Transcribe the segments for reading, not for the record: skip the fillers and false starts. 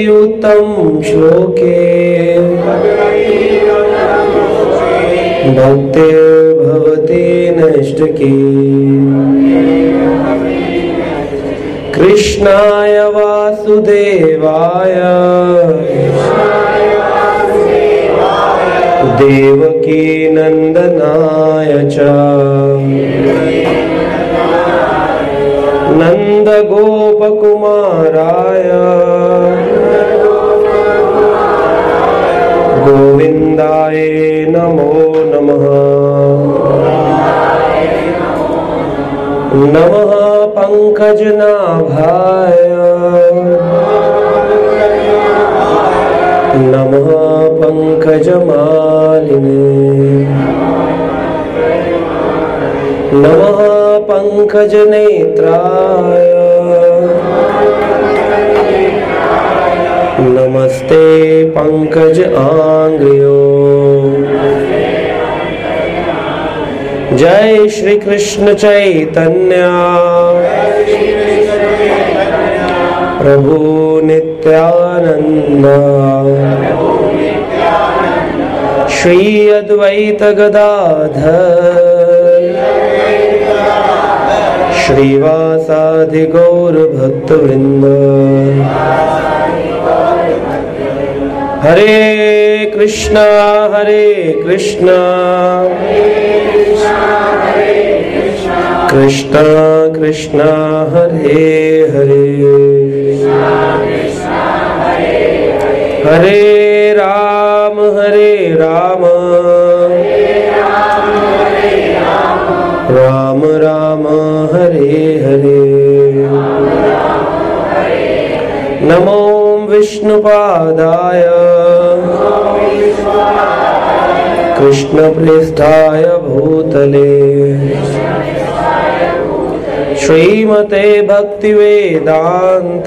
उत्तम श्लोके भक्तिर्भवति नैष्ठिकी कृष्णाय वासुदेवाय देवकी नंदनाय च नंद गोपकुमाराय गोविंदाय नमो नमः। नमः पंकजनाभाय नमः पंकजमालिने नमः पंकजनेत्राय नमस्ते पंकज आंग्र्यो। जय श्री कृष्ण चैतन्य प्रभु नित्यानंद श्री अद्वैत गदाधर श्रीवासादि गौर भक्तवृंद। हरे कृष्णा कृष्णा कृष्णा हरे हरे हरे राम राम राम हरे हरे। नमो विष्णुपादाय कृष्णप्रेष्ठाय भूतले श्रीमते भक्तिवेदांत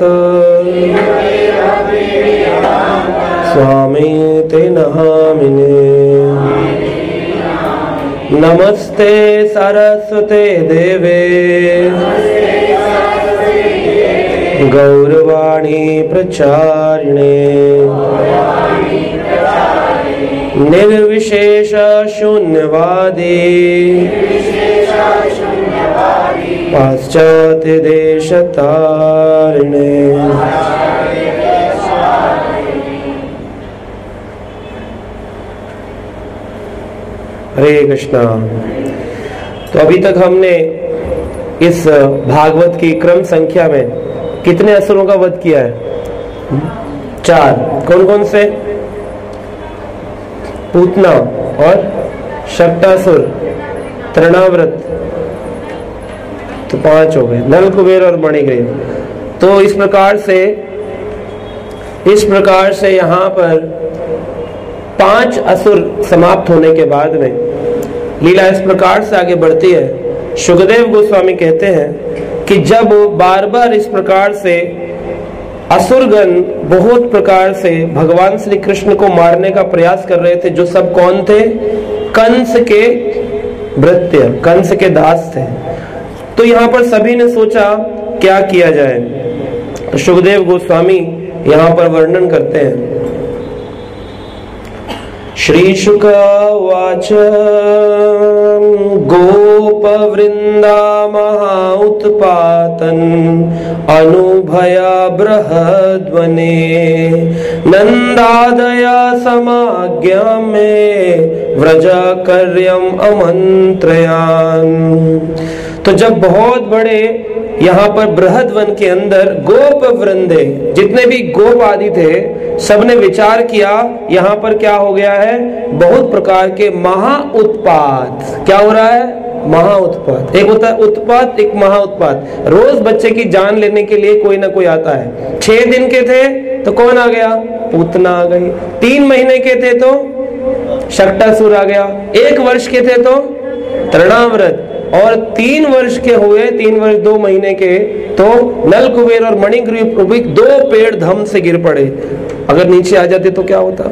स्वामीते नमामि। नमस्ते सरस्वते देवे गौरवाणी प्रचारिणे निर्विशेष शून्यवादी पाश्चात्य देश तारिणे। हरे कृष्णा। तो अभी तक हमने इस भागवत की क्रम संख्या में कितने असुरों का वध किया है? 4। कौन कौन से? पूतना और शक्टासुर, तृणाव्रत, तो 5 हो गए। नल कुबेर और मणिग्रीव। तो इस प्रकार से यहाँ पर 5 असुर समाप्त होने के बाद में लीला इस प्रकार से आगे बढ़ती है। शुकदेव गोस्वामी कहते हैं कि जब बार बार इस प्रकार से असुरगण बहुत प्रकार से भगवान श्री कृष्ण को मारने का प्रयास कर रहे थे, जो सब कौन थे? कंस के भृत्य, कंस के दास थे। तो यहाँ पर सभी ने सोचा क्या किया जाए। तो शुकदेव गोस्वामी यहाँ पर वर्णन करते हैं। श्री शुक उवाच गोपवृंदा महाउत्पातन अनुभया बृहद्वने नंदादया समाज्ञा में व्रजकर्यम अमंत्रयान। तो जब बहुत बड़े यहाँ पर बृहद्वन के अंदर गोप वृंदे, जितने भी गोप आदि थे, सबने विचार किया यहाँ पर क्या हो गया है? बहुत प्रकार के महा उत्पात। क्या हो रहा है? महा उत्पात। एक होता है उत्पात, एक महा उत्पात। रोज बच्चे की जान लेने के लिए कोई ना कोई आता है। 6 दिन के थे तो कौन आ गया? पूतना आ गई। 3 महीने के थे तो शक्टासुर आ गया। 1 वर्ष के थे तो तृणाव्रत, और 3 वर्ष के हुए, 3 वर्ष 2 महीने के तो नल कुबेर और मणिग्रीव 2 पेड़ धम से गिर पड़े। अगर नीचे आ जाते तो क्या होता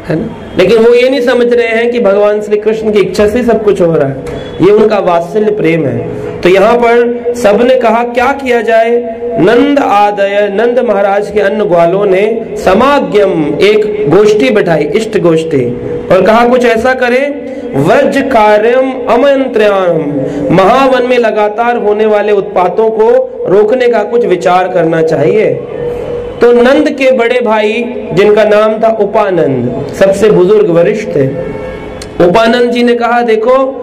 है ना? लेकिन वो ये नहीं समझ रहे हैं कि भगवान श्री कृष्ण की इच्छा से सब कुछ हो रहा है, ये उनका वात्सल्य प्रेम है। तो यहाँ पर सबने कहा क्या किया जाए। नंद आदय, नंद महाराज के अन्य ग्वालों ने समाग्यम, एक गोष्ठी बैठाई, इष्ट गोष्ठी, और कहा कुछ ऐसा करें, व्रज कार्यम अमंत्र्याम, महावन में लगातार होने वाले उत्पातों को रोकने का कुछ विचार करना चाहिए। तो नंद के बड़े भाई जिनका नाम था उपानंद, सबसे बुजुर्ग वरिष्ठ थे, उपानंद जी ने कहा देखो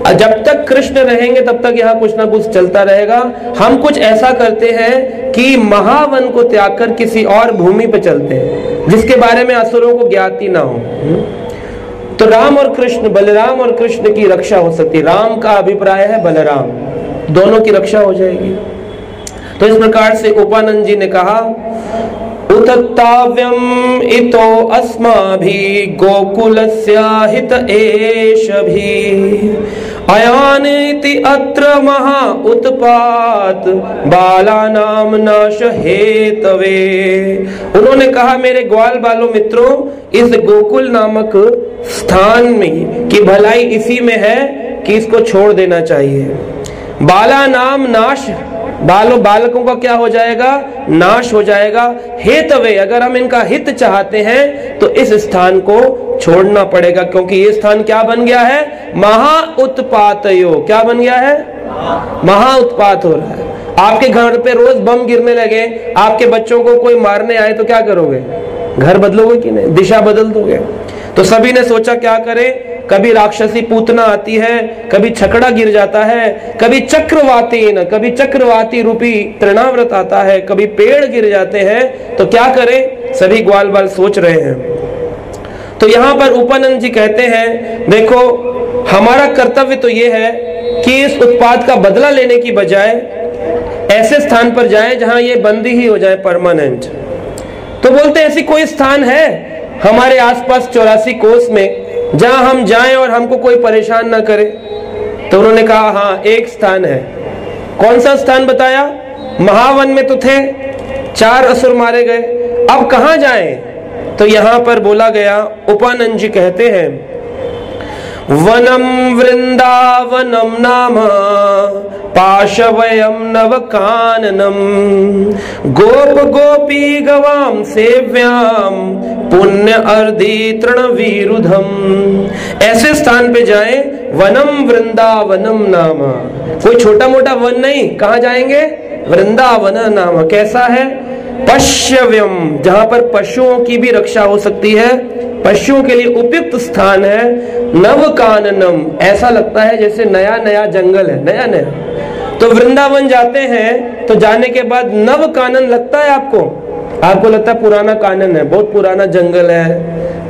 जब तक कृष्ण रहेंगे तब तक यहाँ कुछ ना कुछ चलता रहेगा, हम कुछ ऐसा करते हैं कि महावन को त्याग कर किसी और भूमि पर चलते हैं जिसके बारे में असुरों को ज्ञाति ना हो। तो राम और कृष्ण, बलराम और कृष्ण की रक्षा हो सकती है। राम का अभिप्राय है बलराम, दोनों की रक्षा हो जाएगी। तो इस प्रकार से उपानंद जी ने कहा उत्तव्यम इतो अस्माभि गोकुलस्य हित एषभि अयानिति अत्र महा उत्पात बालानाम नाश हेतवे। उन्होंने कहा मेरे ग्वाल बालों मित्रों, इस गोकुल नामक स्थान में की भलाई इसी में है कि इसको छोड़ देना चाहिए। बाला नाम नाश, बालकों का क्या हो जाएगा, नाश हो जाएगा। हेतवे, अगर हम इनका हित चाहते हैं तो इस स्थान को छोड़ना पड़ेगा, क्योंकि ये स्थान क्या बन गया है, महा उत्पातयो, क्या बन गया है, महा उत्पात हो रहा है। आपके घर पे रोज बम गिरने लगे, आपके बच्चों को कोई मारने आए तो क्या करोगे, घर बदलोगे कि नहीं, दिशा बदल दोगे। तो सभी ने सोचा क्या करें, कभी राक्षसी पूतना आती है, कभी छकड़ा गिर जाता है, कभी चक्रवाती रूपी तृणाव्रत आता है, कभी पेड़ गिर जाते हैं, तो क्या करें, सभी ग्वाल बाल सोच रहे हैं। तो यहाँ पर उपानंद जी कहते हैं देखो हमारा कर्तव्य तो ये है कि इस उत्पात का बदला लेने की बजाय ऐसे स्थान पर जाएं जहां ये बंदी ही हो जाए परमानेंट। तो बोलते ऐसी कोई स्थान है हमारे आसपास 84 कोस में जहां हम जाएं और हमको कोई परेशान ना करे। तो उन्होंने कहा हाँ एक स्थान है। कौन सा स्थान बताया, महावन में तो थे, 4 असुर मारे गए, अब कहां जाएं। तो यहां पर बोला गया, उपानंद जी कहते हैं वनम वृंदावनम नाम पाशवयम नवकाननम गोप गोपी गवाम सेव्याम पुण्य अर्धी तृणवीरुधम। ऐसे स्थान पे जाएं, वनम वृंदावनम नाम, कोई छोटा मोटा वन नहीं, कहां जाएंगे, वृंदावन नाम। कैसा है, पश्यव्यम, जहां पर पशुओं की भी रक्षा हो सकती है, पशुओं के लिए उपयुक्त स्थान है। नवकाननम, ऐसा लगता है जैसे नया नया जंगल है, नया नया। तो वृंदावन जाते हैं तो जाने के बाद नव कानन लगता है आपको लगता है पुराना कानन है, बहुत पुराना जंगल है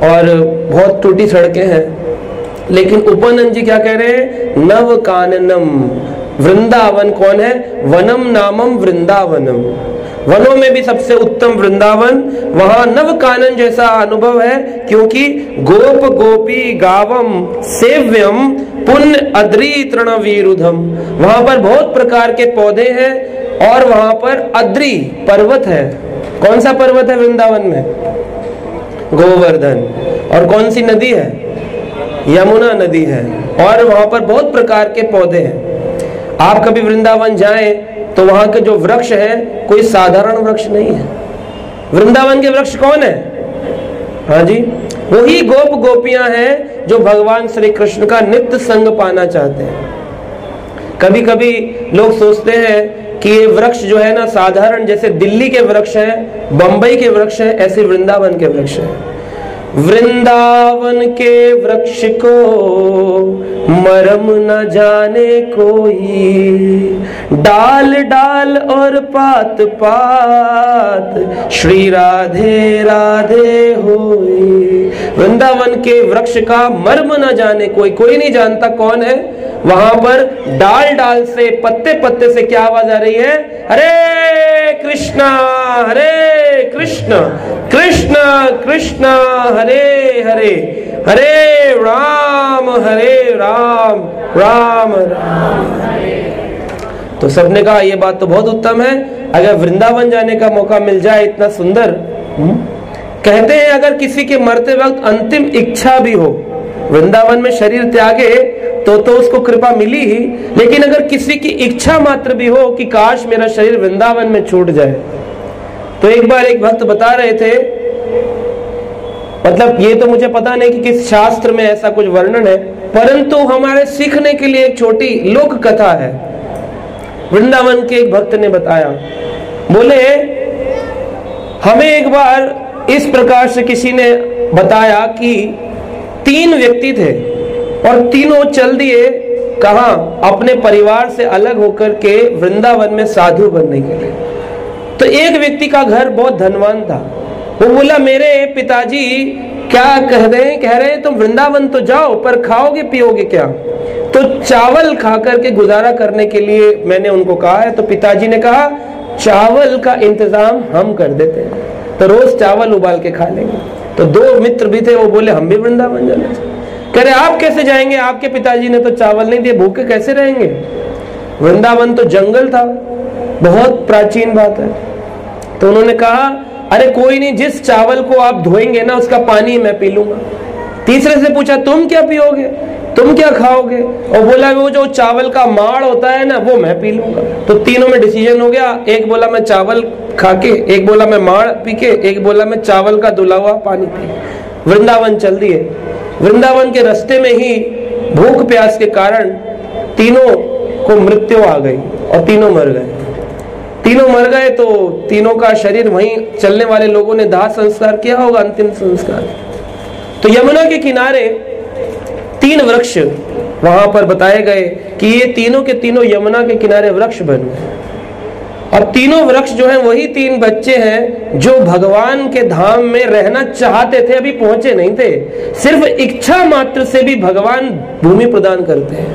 और बहुत टूटी सड़कें हैं। लेकिन उपानंद जी क्या कह रहे हैं, नव काननम। वृंदावन कौन है, वनम नामम वृंदावनम, वनों में भी सबसे उत्तम वृंदावन, वहां नव कानन जैसा अनुभव है, क्योंकि गोप गोपी गावम सेव्यम पुण्य अद्री तृणवीरुधम, वहां पर बहुत प्रकार के पौधे हैं और वहां पर अद्री पर्वत है। कौन सा पर्वत है वृंदावन में, गोवर्धन। और कौन सी नदी है, यमुना नदी है। और वहां पर बहुत प्रकार के पौधे हैं। आप कभी वृंदावन जाएं तो वहां के जो वृक्ष है कोई साधारण वृक्ष नहीं है। वृंदावन के वृक्ष कौन है, हाँ जी, वही गोप गोपियां हैं जो भगवान श्री कृष्ण का नित्य संग पाना चाहते हैं। कभी कभी लोग सोचते हैं कि ये वृक्ष जो है ना साधारण, जैसे दिल्ली के वृक्ष हैं, बंबई के वृक्ष हैं, ऐसे वृंदावन के वृक्ष हैं। वृंदावन के वृक्ष को मरम न जाने कोई, डाल डाल और पात पात श्री राधे राधे होई। वृंदावन के वृक्ष का मर्म न जाने कोई, कोई नहीं जानता कौन है। वहां पर डाल डाल से, पत्ते पत्ते से क्या आवाज आ रही है, हरे कृष्णा कृष्ण कृष्ण हरे हरे, हरे राम राम राम हरे। तो सबने कहा ये बात तो बहुत उत्तम है, अगर वृंदावन जाने का मौका मिल जाए, इतना सुंदर, कहते हैं अगर किसी के मरते वक्त अंतिम इच्छा भी हो, वृंदावन में शरीर त्यागे तो उसको कृपा मिली ही, लेकिन अगर किसी की इच्छा मात्र भी हो कि काश मेरा शरीर वृंदावन में छूट जाए, तो एक बार एक भक्त बता रहे थे, मतलब ये तो मुझे पता नहीं कि किस शास्त्र में ऐसा कुछ वर्णन है, परंतु हमारे सीखने के लिए एक छोटी लोक कथा है। वृंदावन के एक भक्त ने बताया, बोले हमें एक बार इस प्रकार से किसी ने बताया कि 3 व्यक्ति थे और तीनों चल दिए कहां, अपने परिवार से अलग होकर के वृंदावन में साधु बनने के लिए। तो एक व्यक्ति का घर बहुत धनवान था, वो बोला मेरे पिताजी क्या कह रहे हैं तुम वृंदावन तो जाओ पर खाओगे पियोगे क्या? तो चावल खा करके गुजारा करने के लिए मैंने उनको कहा है। तो पिताजी ने कहा चावल का इंतजाम हम कर देते हैं, तो रोज चावल उबाल के खा लेंगे। तो 2 मित्र भी थे, वो बोले हम भी वृंदावन जाना चाहिए। कह रहे आप कैसे जाएंगे, आपके पिताजी ने तो चावल नहीं दिए, भूखे कैसे रहेंगे? वृंदावन तो जंगल था, बहुत प्राचीन बात है। तो उन्होंने कहा अरे कोई नहीं, जिस चावल को आप धोएंगे ना उसका पानी मैं पी लूंगा। तीसरे से पूछा तुम क्या पियोगे, तुम क्या खाओगे? और बोला वो जो चावल का माड़ होता है ना वो मैं पी लूंगा। तो तीनों में डिसीजन हो गया, एक बोला मैं चावल खा के, एक बोला मैं माड़ पी के, एक बोला मैं चावल का धुला हुआ पानी पी। वृंदावन चल दिए। वृंदावन के रास्ते में ही भूख प्यास के कारण तीनों को मृत्यु आ गई और तीनों मर गए। तीनों मर गए तो तीनों का शरीर वहीं चलने वाले लोगों ने दाह संस्कार किया होगा, अंतिम संस्कार। तो यमुना के किनारे 3 वृक्ष वहां पर बताए गए कि ये तीनों के तीनों यमुना के किनारे वृक्ष बन गए। और तीनों वृक्ष जो हैं वही 3 बच्चे हैं जो भगवान के धाम में रहना चाहते थे, अभी पहुंचे नहीं थे। सिर्फ इच्छा मात्र से भी भगवान भूमि प्रदान करते हैं।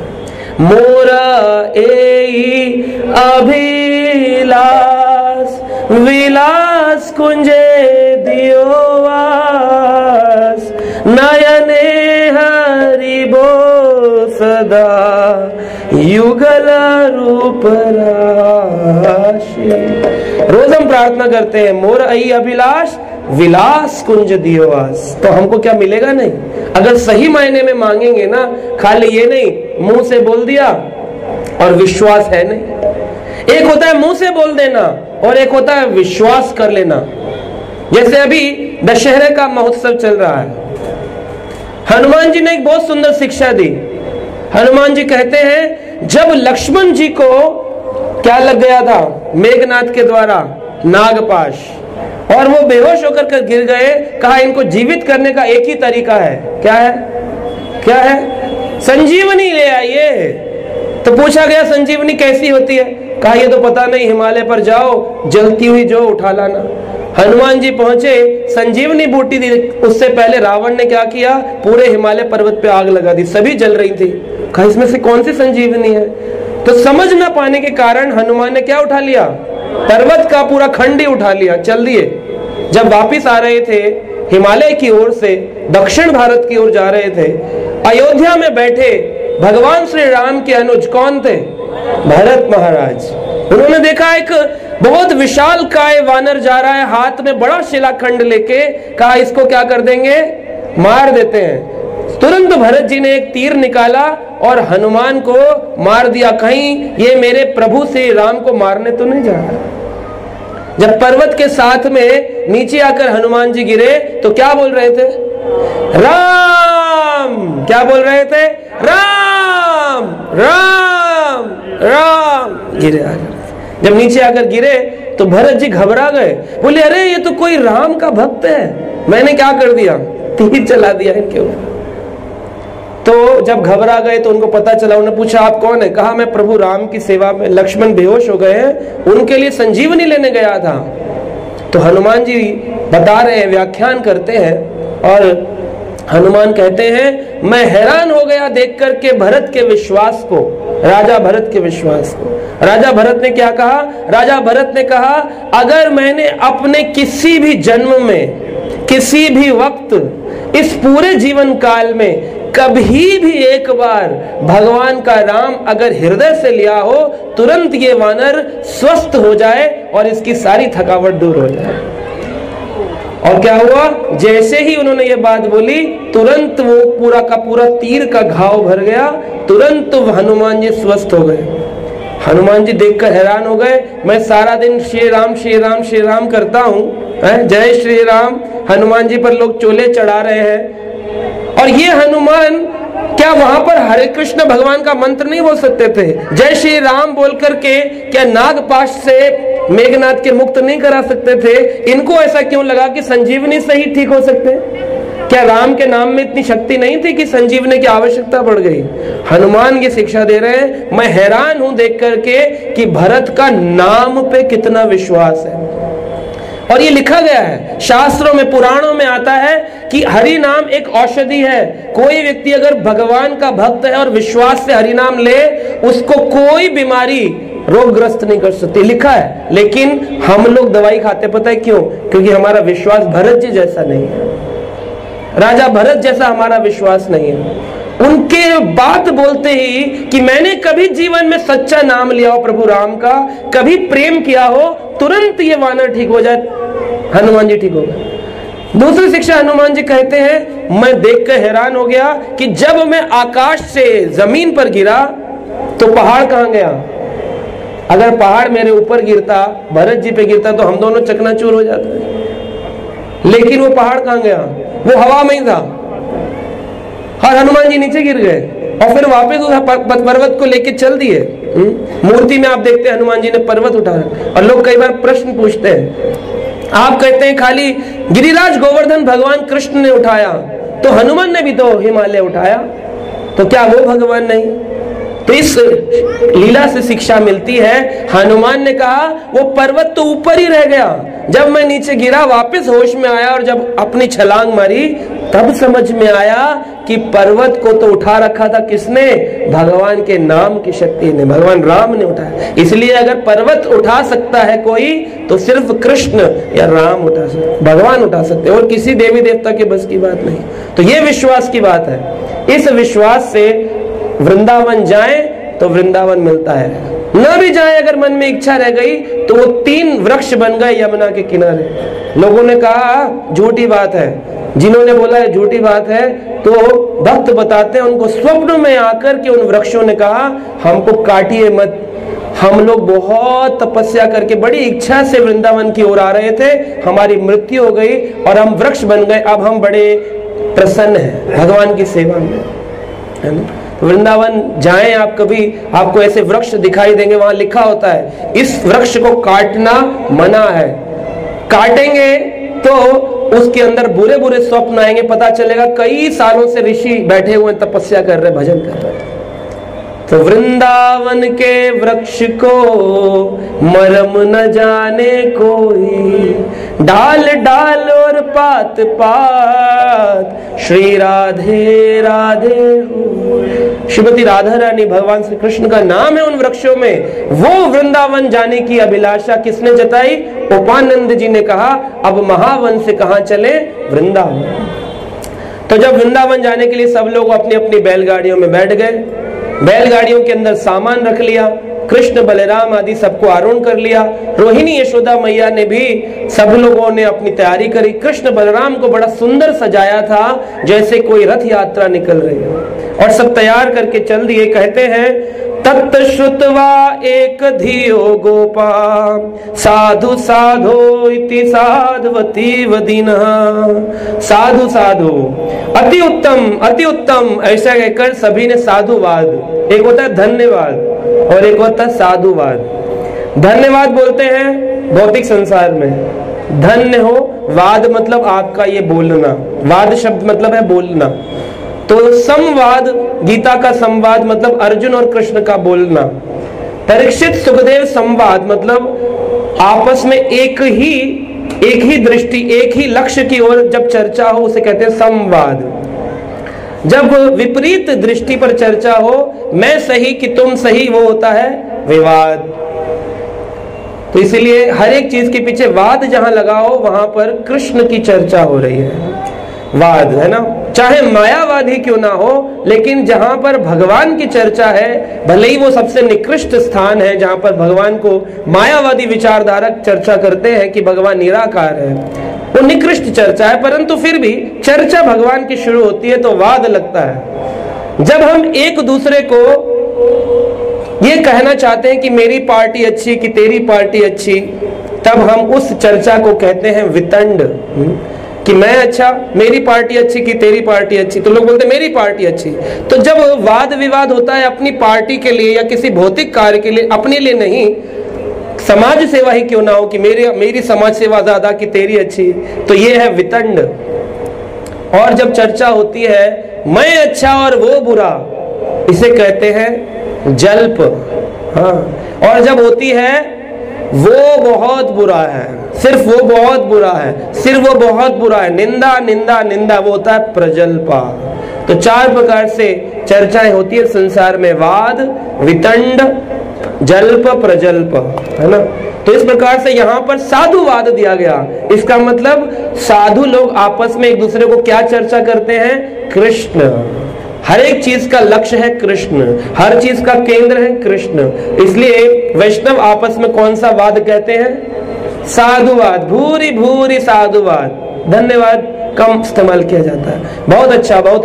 मोरा एई अभिलाष विलास कुंजे दियोवास, नयने हरिबो सदा युगल रूप राशि। रोज हम प्रार्थना करते हैं मोर आई अभिलाष विलास कुंज दियोवास, तो हमको क्या मिलेगा? नहीं। अगर सही मायने में मांगेंगे ना, खाली ये नहीं मुंह से बोल दिया और विश्वास है नहीं। एक होता है मुंह से बोल देना और एक होता है विश्वास कर लेना। जैसे अभी दशहरे का महोत्सव चल रहा है, हनुमान जी ने एक बहुत सुंदर शिक्षा दी। हनुमान जी कहते हैं जब लक्ष्मण जी को क्या लग गया था मेघनाथ के द्वारा, नागपाश, और वो बेहोश होकर गिर गए, कहा इनको जीवित करने का एक ही तरीका है। क्या है? क्या है? संजीवनी ले आइए। तो पूछा गया संजीवनी कैसी होती है? कहा ये तो पता नहीं, हिमालय पर जाओ, जलती हुई जो उठा लाना। हनुमान जी पहुंचे, संजीवनी बूटी दी। उससे पहले रावण ने क्या किया, पूरे हिमालय पर्वत पे आग लगा दी, सभी जल रही थी। कहा इसमें से कौन सी संजीवनी है? तो समझ ना पाने के कारण हनुमान ने क्या उठा लिया, पर्वत का पूरा खंड ही उठा लिया, चल दिए। जब वापिस आ रहे थे हिमालय की ओर से, दक्षिण भारत की ओर जा रहे थे, अयोध्या में बैठे भगवान श्री राम के अनुज कौन थे? भरत महाराज। उन्होंने देखा एक बहुत विशाल काय वानर जा रहा है, हाथ में बड़ा शिलाखंड लेके। कहा इसको क्या कर देंगे, मार देते हैं। तुरंत भरत जी ने एक तीर निकाला और हनुमान को मार दिया। कहीं ये मेरे प्रभु श्री राम को मारने तो नहीं जा रहा। जब पर्वत के साथ में नीचे आकर हनुमान जी गिरे तो क्या बोल रहे थे? राम। क्या बोल रहे थे? राम राम राम। गिरे आकर, जब नीचे आकर गिरे तो भरत जी घबरा गए, बोले अरे ये तो कोई राम का भक्त है, मैंने क्या कर दिया, तीर चला दिया इनके ऊपर। तो जब घबरा गए तो उनको पता चला, उन्होंने पूछा आप कौन है? कहा मैं प्रभु राम की सेवा में, लक्ष्मण बेहोश हो गए हैं, उनके लिए संजीवनी लेने गया था। तो हनुमान जी बता रहे हैं, व्याख्यान करते हैं, और हनुमान कहते हैं मैं हैरान हो गया देख करके भरत के विश्वास को, राजा भरत के विश्वास को। राजा भरत ने क्या कहा? राजा भरत ने कहा अगर मैंने अपने किसी भी जन्म में, किसी भी वक्त, इस पूरे जीवन काल में कभी भी एक बार भगवान का राम अगर हृदय से लिया हो, तुरंत ये वानर स्वस्थ हो जाए और इसकी सारी थकावट दूर हो जाए। और क्या हुआ, जैसे ही उन्होंने ये बात बोली तुरंत वो पूरा का पूरा तीर का घाव भर गया, तुरंत तो हनुमान जी स्वस्थ हो गए। हनुमान जी देखकर हैरान हो गए, मैं सारा दिन श्री राम श्री राम श्री राम करता हूँ, जय श्री राम, हनुमान जी पर लोग चोले चढ़ा रहे हैं, और ये हनुमान क्या वहां पर हरे कृष्ण भगवान का मंत्र नहीं बोल सकते थे? जय श्री राम बोल करके क्या नागपाश से मेघनाथ के मुक्त नहीं करा सकते थे? इनको ऐसा क्यों लगा कि संजीवनी से ही ठीक हो सकते? क्या राम के नाम में इतनी शक्ति नहीं थी कि संजीवनी की आवश्यकता पड़ गई? हनुमान ये शिक्षा दे रहे हैं। मैं हैरान हूं देख करके कि भरत का नाम पे कितना विश्वास है, और ये लिखा गया है शास्त्रों में, पुराणों में आता है कि हरि नाम एक औषधि है। कोई व्यक्ति अगर भगवान का भक्त है और विश्वास से हरि नाम ले, उसको कोई बीमारी रोगग्रस्त नहीं कर सकती, लिखा है। लेकिन हम लोग दवाई खाते, पता है क्यों? क्योंकि हमारा विश्वास भरत जी जैसा नहीं है, राजा भरत जैसा हमारा विश्वास नहीं है। उनके बात बोलते ही कि मैंने कभी जीवन में सच्चा नाम लिया हो प्रभु राम का, कभी प्रेम किया हो, तुरंत ये वानर ठीक हो जाए, हनुमान जी ठीक हो गए। दूसरी शिक्षा हनुमान जी कहते हैं, मैं देखकर हैरान हो गया कि जब मैं आकाश से जमीन पर गिरा तो पहाड़ कहां गया? अगर पहाड़ मेरे ऊपर गिरता, भरत जी पे गिरता, तो हम दोनों चकनाचूर हो जाते। लेकिन वो पहाड़ कहां गया? वो हवा में ही था, और हनुमान जी नीचे गिर गए, और फिर वापस उस पर्वत को लेके चल दिए। मूर्ति में आप देखते हैं हनुमान जी ने पर्वत उठाया। और लोग कई बार प्रश्न पूछते हैं, आप कहते हैं खाली गिरिराज गोवर्धन भगवान कृष्ण ने उठाया, तो हनुमान ने भी तो हिमालय उठाया, तो क्या वो भगवान नहीं? तो इस लीला से शिक्षा मिलती है, हनुमान ने कहा वो पर्वत तो ऊपर ही रह गया, जब मैं नीचे गिरा वापस होश में आया, और जब अपनी छलांग मारी तब समझ में आया कि पर्वत को तो उठा रखा था किसने? भगवान के नाम की शक्ति ने, भगवान राम ने उठाया। इसलिए अगर पर्वत उठा सकता है कोई, तो सिर्फ कृष्ण या राम उठा सकते, भगवान उठा सकते, और किसी देवी देवता के बस की बात नहीं। तो ये विश्वास की बात है। इस विश्वास से वृंदावन जाए तो वृंदावन मिलता है, न भी जाए अगर मन में इच्छा रह गई तो वो 3 वृक्ष बन गए यमुना के किनारे। लोगों ने कहा झूठी बात है, जिन्होंने बोला है झूठी बात है, तो भक्त बताते हैं उनको स्वप्न में आकर के उन वृक्षों ने कहा हमको काटिए मत, हम लोग बहुत तपस्या करके बड़ी इच्छा से वृंदावन की ओर आ रहे थे, हमारी मृत्यु हो गई और हम वृक्ष बन गए, अब हम बड़े प्रसन्न हैं भगवान की सेवा में, है ना। वृंदावन जाएं आप कभी, आपको ऐसे वृक्ष दिखाई देंगे, वहां लिखा होता है इस वृक्ष को काटना मना है, काटेंगे तो उसके अंदर बुरे बुरे स्वप्न आएंगे, पता चलेगा कई सालों से ऋषि बैठे हुए तपस्या कर रहे, भजन कर रहे। तो वृंदावन के वृक्ष को मरम न जाने कोई, डाल डाल और पात पात श्री राधे राधे हो। श्रीमती राधा रानी भगवान श्री कृष्ण का नाम है उन वृक्षों में। वो वृंदावन जाने की अभिलाषा किसने जताई? उपानंद जी ने कहा अब महावन से कहां चले? वृंदावन। तो जब वृंदावन जाने के लिए सब लोग अपनी अपनी बैलगाड़ियों में बैठ गए, बैलगाड़ियों के अंदर सामान रख लिया, कृष्ण बलराम आदि सबको आरोहण कर लिया, रोहिणी यशोदा मैया ने भी, सब लोगों ने अपनी तैयारी करी। कृष्ण बलराम को बड़ा सुंदर सजाया था जैसे कोई रथ यात्रा निकल रही है, और सब तैयार करके चल दिए। कहते हैं तत् श्रुत्वा एक धियो गोपा साधु साधो इति साधवती वदिनः। साधु साधु अति उत्तम अति उत्तम, ऐसा कहकर सभी ने साधुवाद, एक होता है धन्यवाद और एक होता है साधुवाद। धन्यवाद बोलते हैं भौतिक संसार में, धन्य हो, वाद मतलब आपका ये बोलना, वाद शब्द मतलब है बोलना। तो संवाद, गीता का संवाद मतलब अर्जुन और कृष्ण का बोलना। परीक्षित सुखदेव संवाद मतलब आपस में एक ही दृष्टि, एक ही लक्ष्य की ओर जब चर्चा हो उसे कहते हैं संवाद। जब विपरीत दृष्टि पर चर्चा हो, मैं सही कि तुम सही, वो होता है विवाद। तो इसलिए हर एक चीज के पीछे वाद जहां लगा हो वहां पर कृष्ण की चर्चा हो रही है, वाद, है ना। चाहे मायावाद ही क्यों ना हो, लेकिन जहां पर भगवान की चर्चा है, भले ही वो सबसे निकृष्ट स्थान है जहां पर भगवान को मायावादी विचारधारक चर्चा करते हैं कि भगवान निराकार है, वो निकृष्ट चर्चा है, परंतु फिर भी चर्चा भगवान की शुरू होती है तो वाद लगता है। जब हम एक दूसरे को ये कहना चाहते हैं कि मेरी पार्टी अच्छी कि तेरी पार्टी अच्छी, तब हम उस चर्चा को कहते हैं वितंड, कि मैं अच्छा, मेरी पार्टी अच्छी कि तेरी पार्टी अच्छी, तो लोग बोलते हैं मेरी पार्टी अच्छी। तो जब वाद विवाद होता है अपनी पार्टी के लिए या किसी भौतिक कार्य के लिए, अपने लिए नहीं, समाज सेवा ही क्यों ना हो कि मेरी समाज सेवा ज्यादा कि तेरी अच्छी, तो ये है वितंड। और जब चर्चा होती है मैं अच्छा और वो बुरा, इसे कहते हैं जल्प। हाँ, और जब होती है वो बहुत बुरा है, सिर्फ वो बहुत बुरा है, सिर्फ वो बहुत बुरा है, निंदा निंदा निंदा, वो होता है प्रजल्पा। तो चार प्रकार से चर्चाएं होती है संसार में, वाद, वितंड, जल्प, प्रजल्प, है ना। तो इस प्रकार से यहाँ पर साधुवाद दिया गया। इसका मतलब साधु लोग आपस में एक दूसरे को क्या चर्चा करते हैं? कृष्ण। हर एक चीज का लक्ष्य है कृष्ण, हर चीज का केंद्र है कृष्ण। इसलिए वैष्णव आपस में कौन सा वाद कहते हैं? साधुवाद, भूरी भूरी साधुवाद। धन्यवाद कम इस्तेमाल किया जाता है। बहुत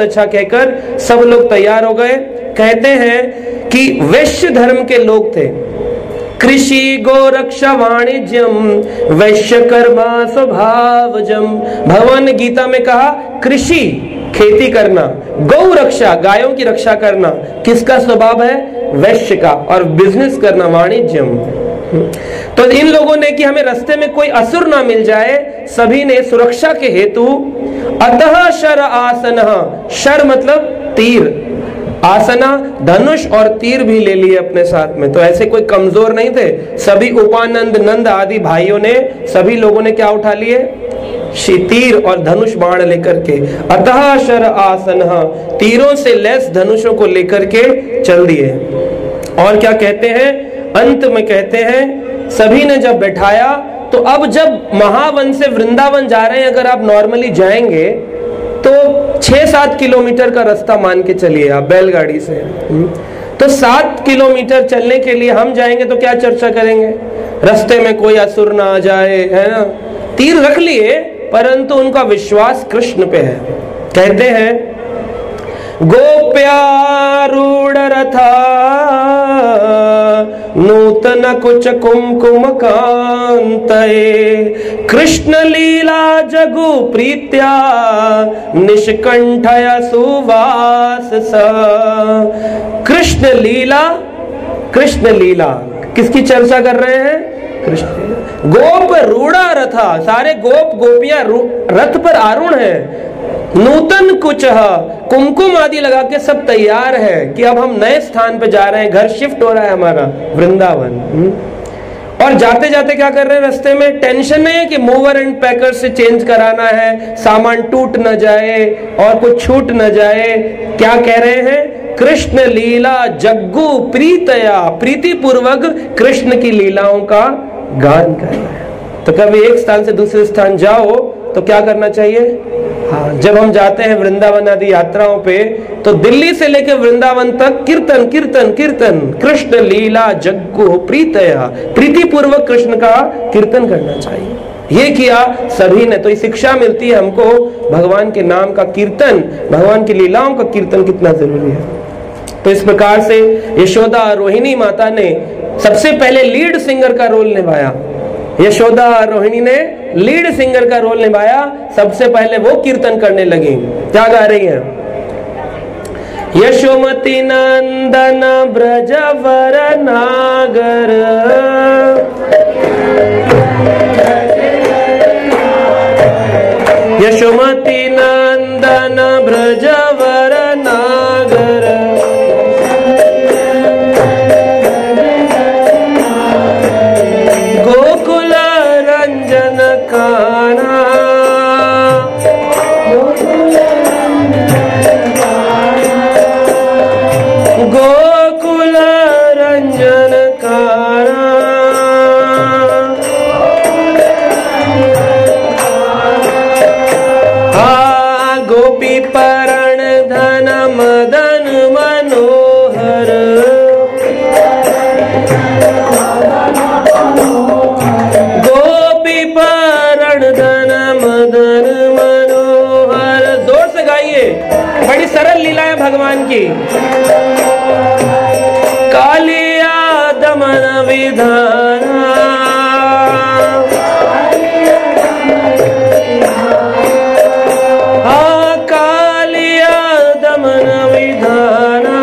अच्छा कहकर सब लोग तैयार हो गए। कहते हैं कि वैश्य धर्म के लोग थे, कृषि गोरक्षा वाणिज्यम वैश्य कर्मा स्वभावजम। भगवान ने गीता में कहा कृषि खेती करना, गौ रक्षा गायों की रक्षा करना किसका स्वभाव है? वैश्य का, और बिजनेस करना वाणिज्यम। तो इन लोगों ने कि हमें रास्ते में कोई असुर ना मिल जाए, सभी ने सुरक्षा के हेतु अतः शर आसन, शर मतलब तीर, आसना धनुष और तीर भी ले लिए अपने साथ में। तो ऐसे कोई कमजोर नहीं थे, सभी उपानंद नंद आदि भाइयों ने, सभी लोगों ने क्या उठा लिए? तीर और धनुष बाण लेकर के। अतः शर आसन, तीरों से लैस धनुषों को लेकर के चल दिए। और क्या कहते हैं? अंत में कहते हैं सभी ने जब बैठाया, तो अब जब महावन से वृंदावन जा रहे हैं, अगर आप नॉर्मली जाएंगे तो 6-7 किलोमीटर का रास्ता मान के चलिए आप बैलगाड़ी से। तो 7 किलोमीटर चलने के लिए हम जाएंगे तो क्या चर्चा करेंगे? रास्ते में कोई असुर ना आ जाए, है ना। तीर रख लिए, परंतु उनका विश्वास कृष्ण पे है। कहते हैं गोप्यारूढ़ रथा नूतन कुच कुमकुम कांतये कृष्ण लीला जगु प्रीत्या निष्कंठया सुवास सा। कृष्ण लीला, कृष्ण लीला किसकी चर्चा कर रहे हैं? कृष्ण। गोप रूढ़ा रथा, सारे गोप गोपियां रथ पर आरूढ़ हैं। नूतन कुछ, कुमकुम आदि लगा के सब तैयार है कि अब हम नए स्थान पे जा रहे हैं, घर शिफ्ट हो रहा है हमारा वृंदावन। और जाते जाते क्या कर रहे हैं? रास्ते में टेंशन है कि मूवर एंड पैकर से चेंज कराना है, सामान टूट न जाए और कुछ छूट न जाए। क्या कह रहे हैं? कृष्ण लीला जग्गू प्रीतया, प्रीति पूर्वक कृष्ण की लीलाओं का गान कर रहे हैं। तो कभी एक स्थान से दूसरे स्थान जाओ तो क्या करना चाहिए? हाँ, जब हम जाते हैं वृंदावन आदि यात्राओं पे, तो दिल्ली से लेकर वृंदावन तक कीर्तन कीर्तन कीर्तन, कृष्ण लीला जग्गु प्रीतया, प्रीति पूर्वक कृष्ण का कीर्तन करना चाहिए। ये किया सभी ने। तो ये शिक्षा मिलती है हमको, भगवान के नाम का कीर्तन, भगवान की लीलाओं का कीर्तन कितना जरूरी है। तो इस प्रकार से यशोदा रोहिणी माता ने सबसे पहले लीड सिंगर का रोल निभाया। यशोदा रोहिणी ने लीड सिंगर का रोल निभाया। सबसे पहले वो कीर्तन करने लगी। क्या गा रही हैं? यशोमती नंदन ब्रजवर नागर, यशोमती नंदन ब्रजवर नागर, गोकुल रंजन काना, गोकुल रंजन काना, गोपी परण धन मदन मनोहर, गोपी परण धन मदन बड़ी सरल लीला है भगवान की। कालिया दमन विधाना, हाँ कालिया दमन विधाना,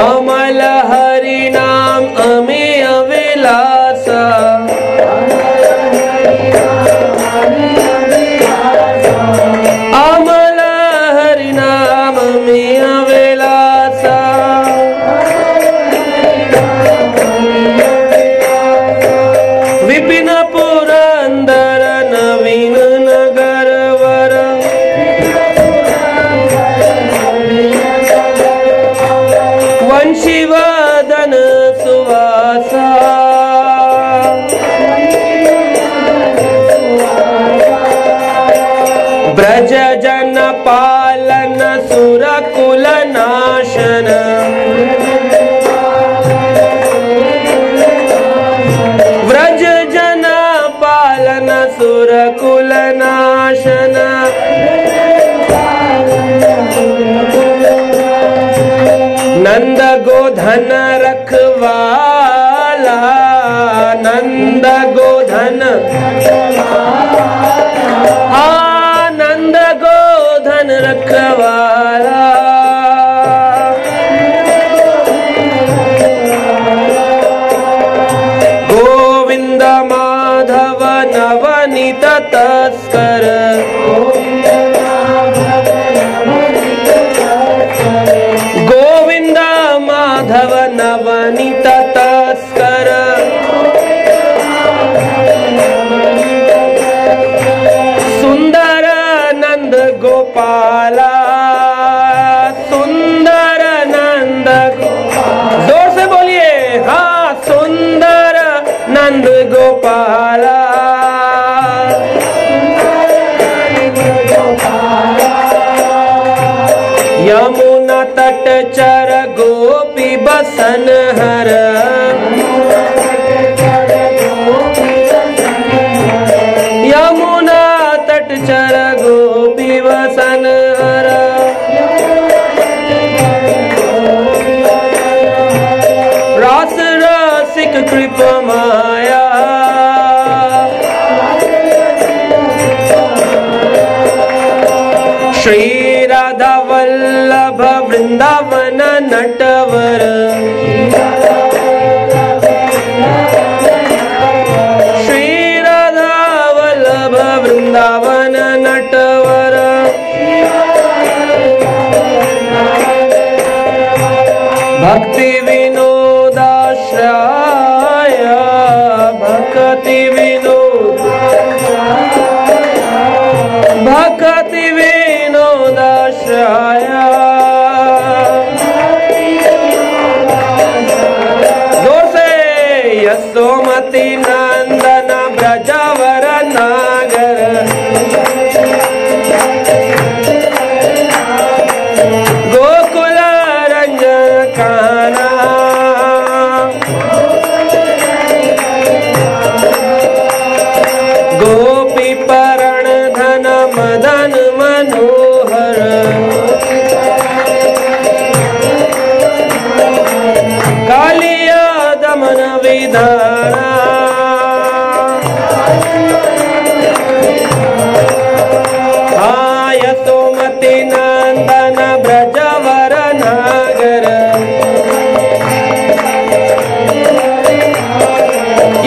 अमल हरि नाम अमेय विलासा, अमल हरि नाम अमेय विलासा, विपिन पुरंदर नवीन नगर वर, वंशीवदन सुवासा, ब्रज जन पालन सुर कुल नाशन, ब्रज जन पालन सुर कुल नाशन, नंद गोधन रखवाला, नंद गोधन, हाँ नंद गोधन रखवाला, गोविंद माधव नवनीत तस्कर, गोविंद माधव नवनीत तस्कर, सुंदर नंद गोपाला, सुंदर नंद, जोर से बोलिए, हाँ सुंदर नंद गोपाला, यमुना तट चर गोपी बसन हर, यमुना तट चर गोपी बसन हर, रास रसिक कृप माया, श्री राधा वल्लभ वृंदावन नटवर, श्री राधा वल्लभ वृंदावन नटवर, भक्ति विनोदाश्रय, भक्ति विनोद, भक्ति विनोदाश्रय, जोर से, यशोमती नंदन ब्रजवर नागर, गोकुल रंजन काना, गोपी परण धन मदन मनोहर, कालिया दमन विधाना, हाँ यशोमती नंदन ब्रजवर नागर,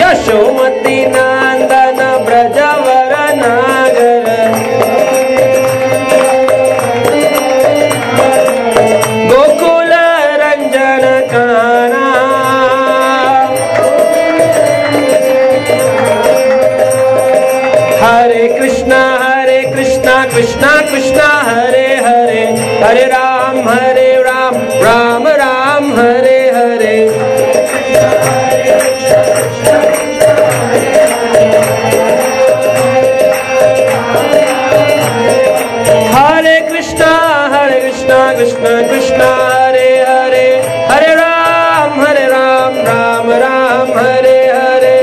यशोमती नंदन ब्रजवर नागर, गोकुल रंजन काना, हरे कृष्णा कृष्णा कृष्णा हरे हरे, हरे राम राम राम हरे हरे, हरे कृष्णा कृष्णा कृष्णा हरे हरे, हरे राम राम राम हरे हरे,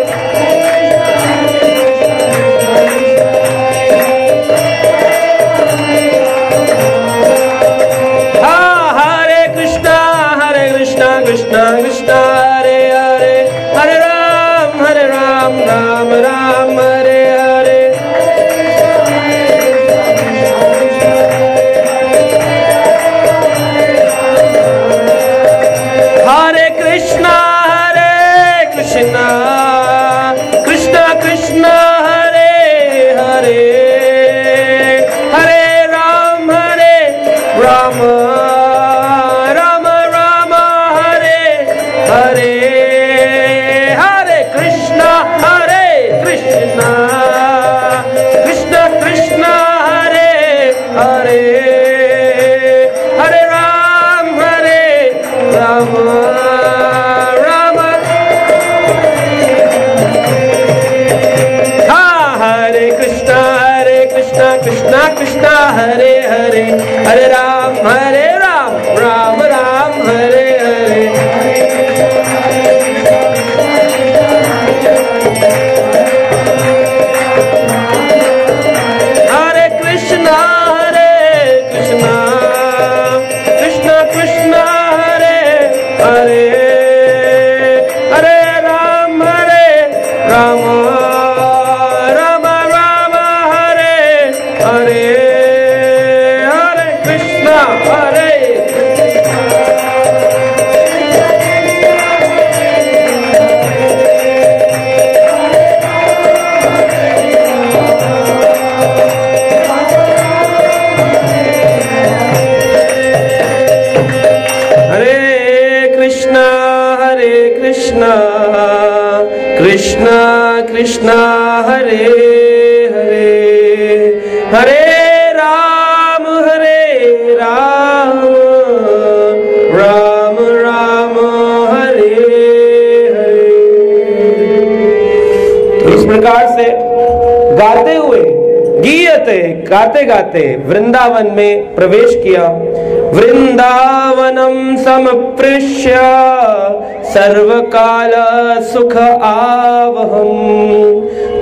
राम राम राम हरे हरे, हरे कृष्णा हरे कृष्णा कृष्णा हरे हरे, हरे राम राम राम हरे हरे। तो इस प्रकार से गाते हुए गीयते गाते गाते वृंदावन में प्रवेश किया। वृंदावनम समप्रेष्य सर्वकाल सुख आवहम,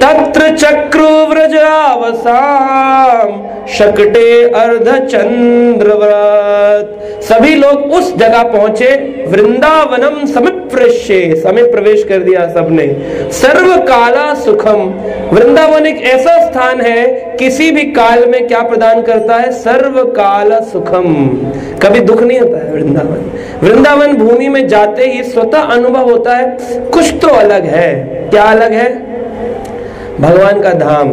तत्र चक्रुव्रजावसाम शकटे अर्धचंद्रव्रत। सभी लोग उस जगह पहुंचे, वृंदावनम समिप्रेष्य, समिप प्रवेश कर दिया सबने। सर्वकाला सुखम, वृंदावन एक ऐसा स्थान है किसी भी काल में क्या प्रदान करता है? सर्वकाल सुखम, कभी दुख नहीं होता है वृंदावन। वृंदावन भूमि में जाते ही स्वतः अनुभव होता है कुछ तो अलग है। क्या अलग है? भगवान का धाम।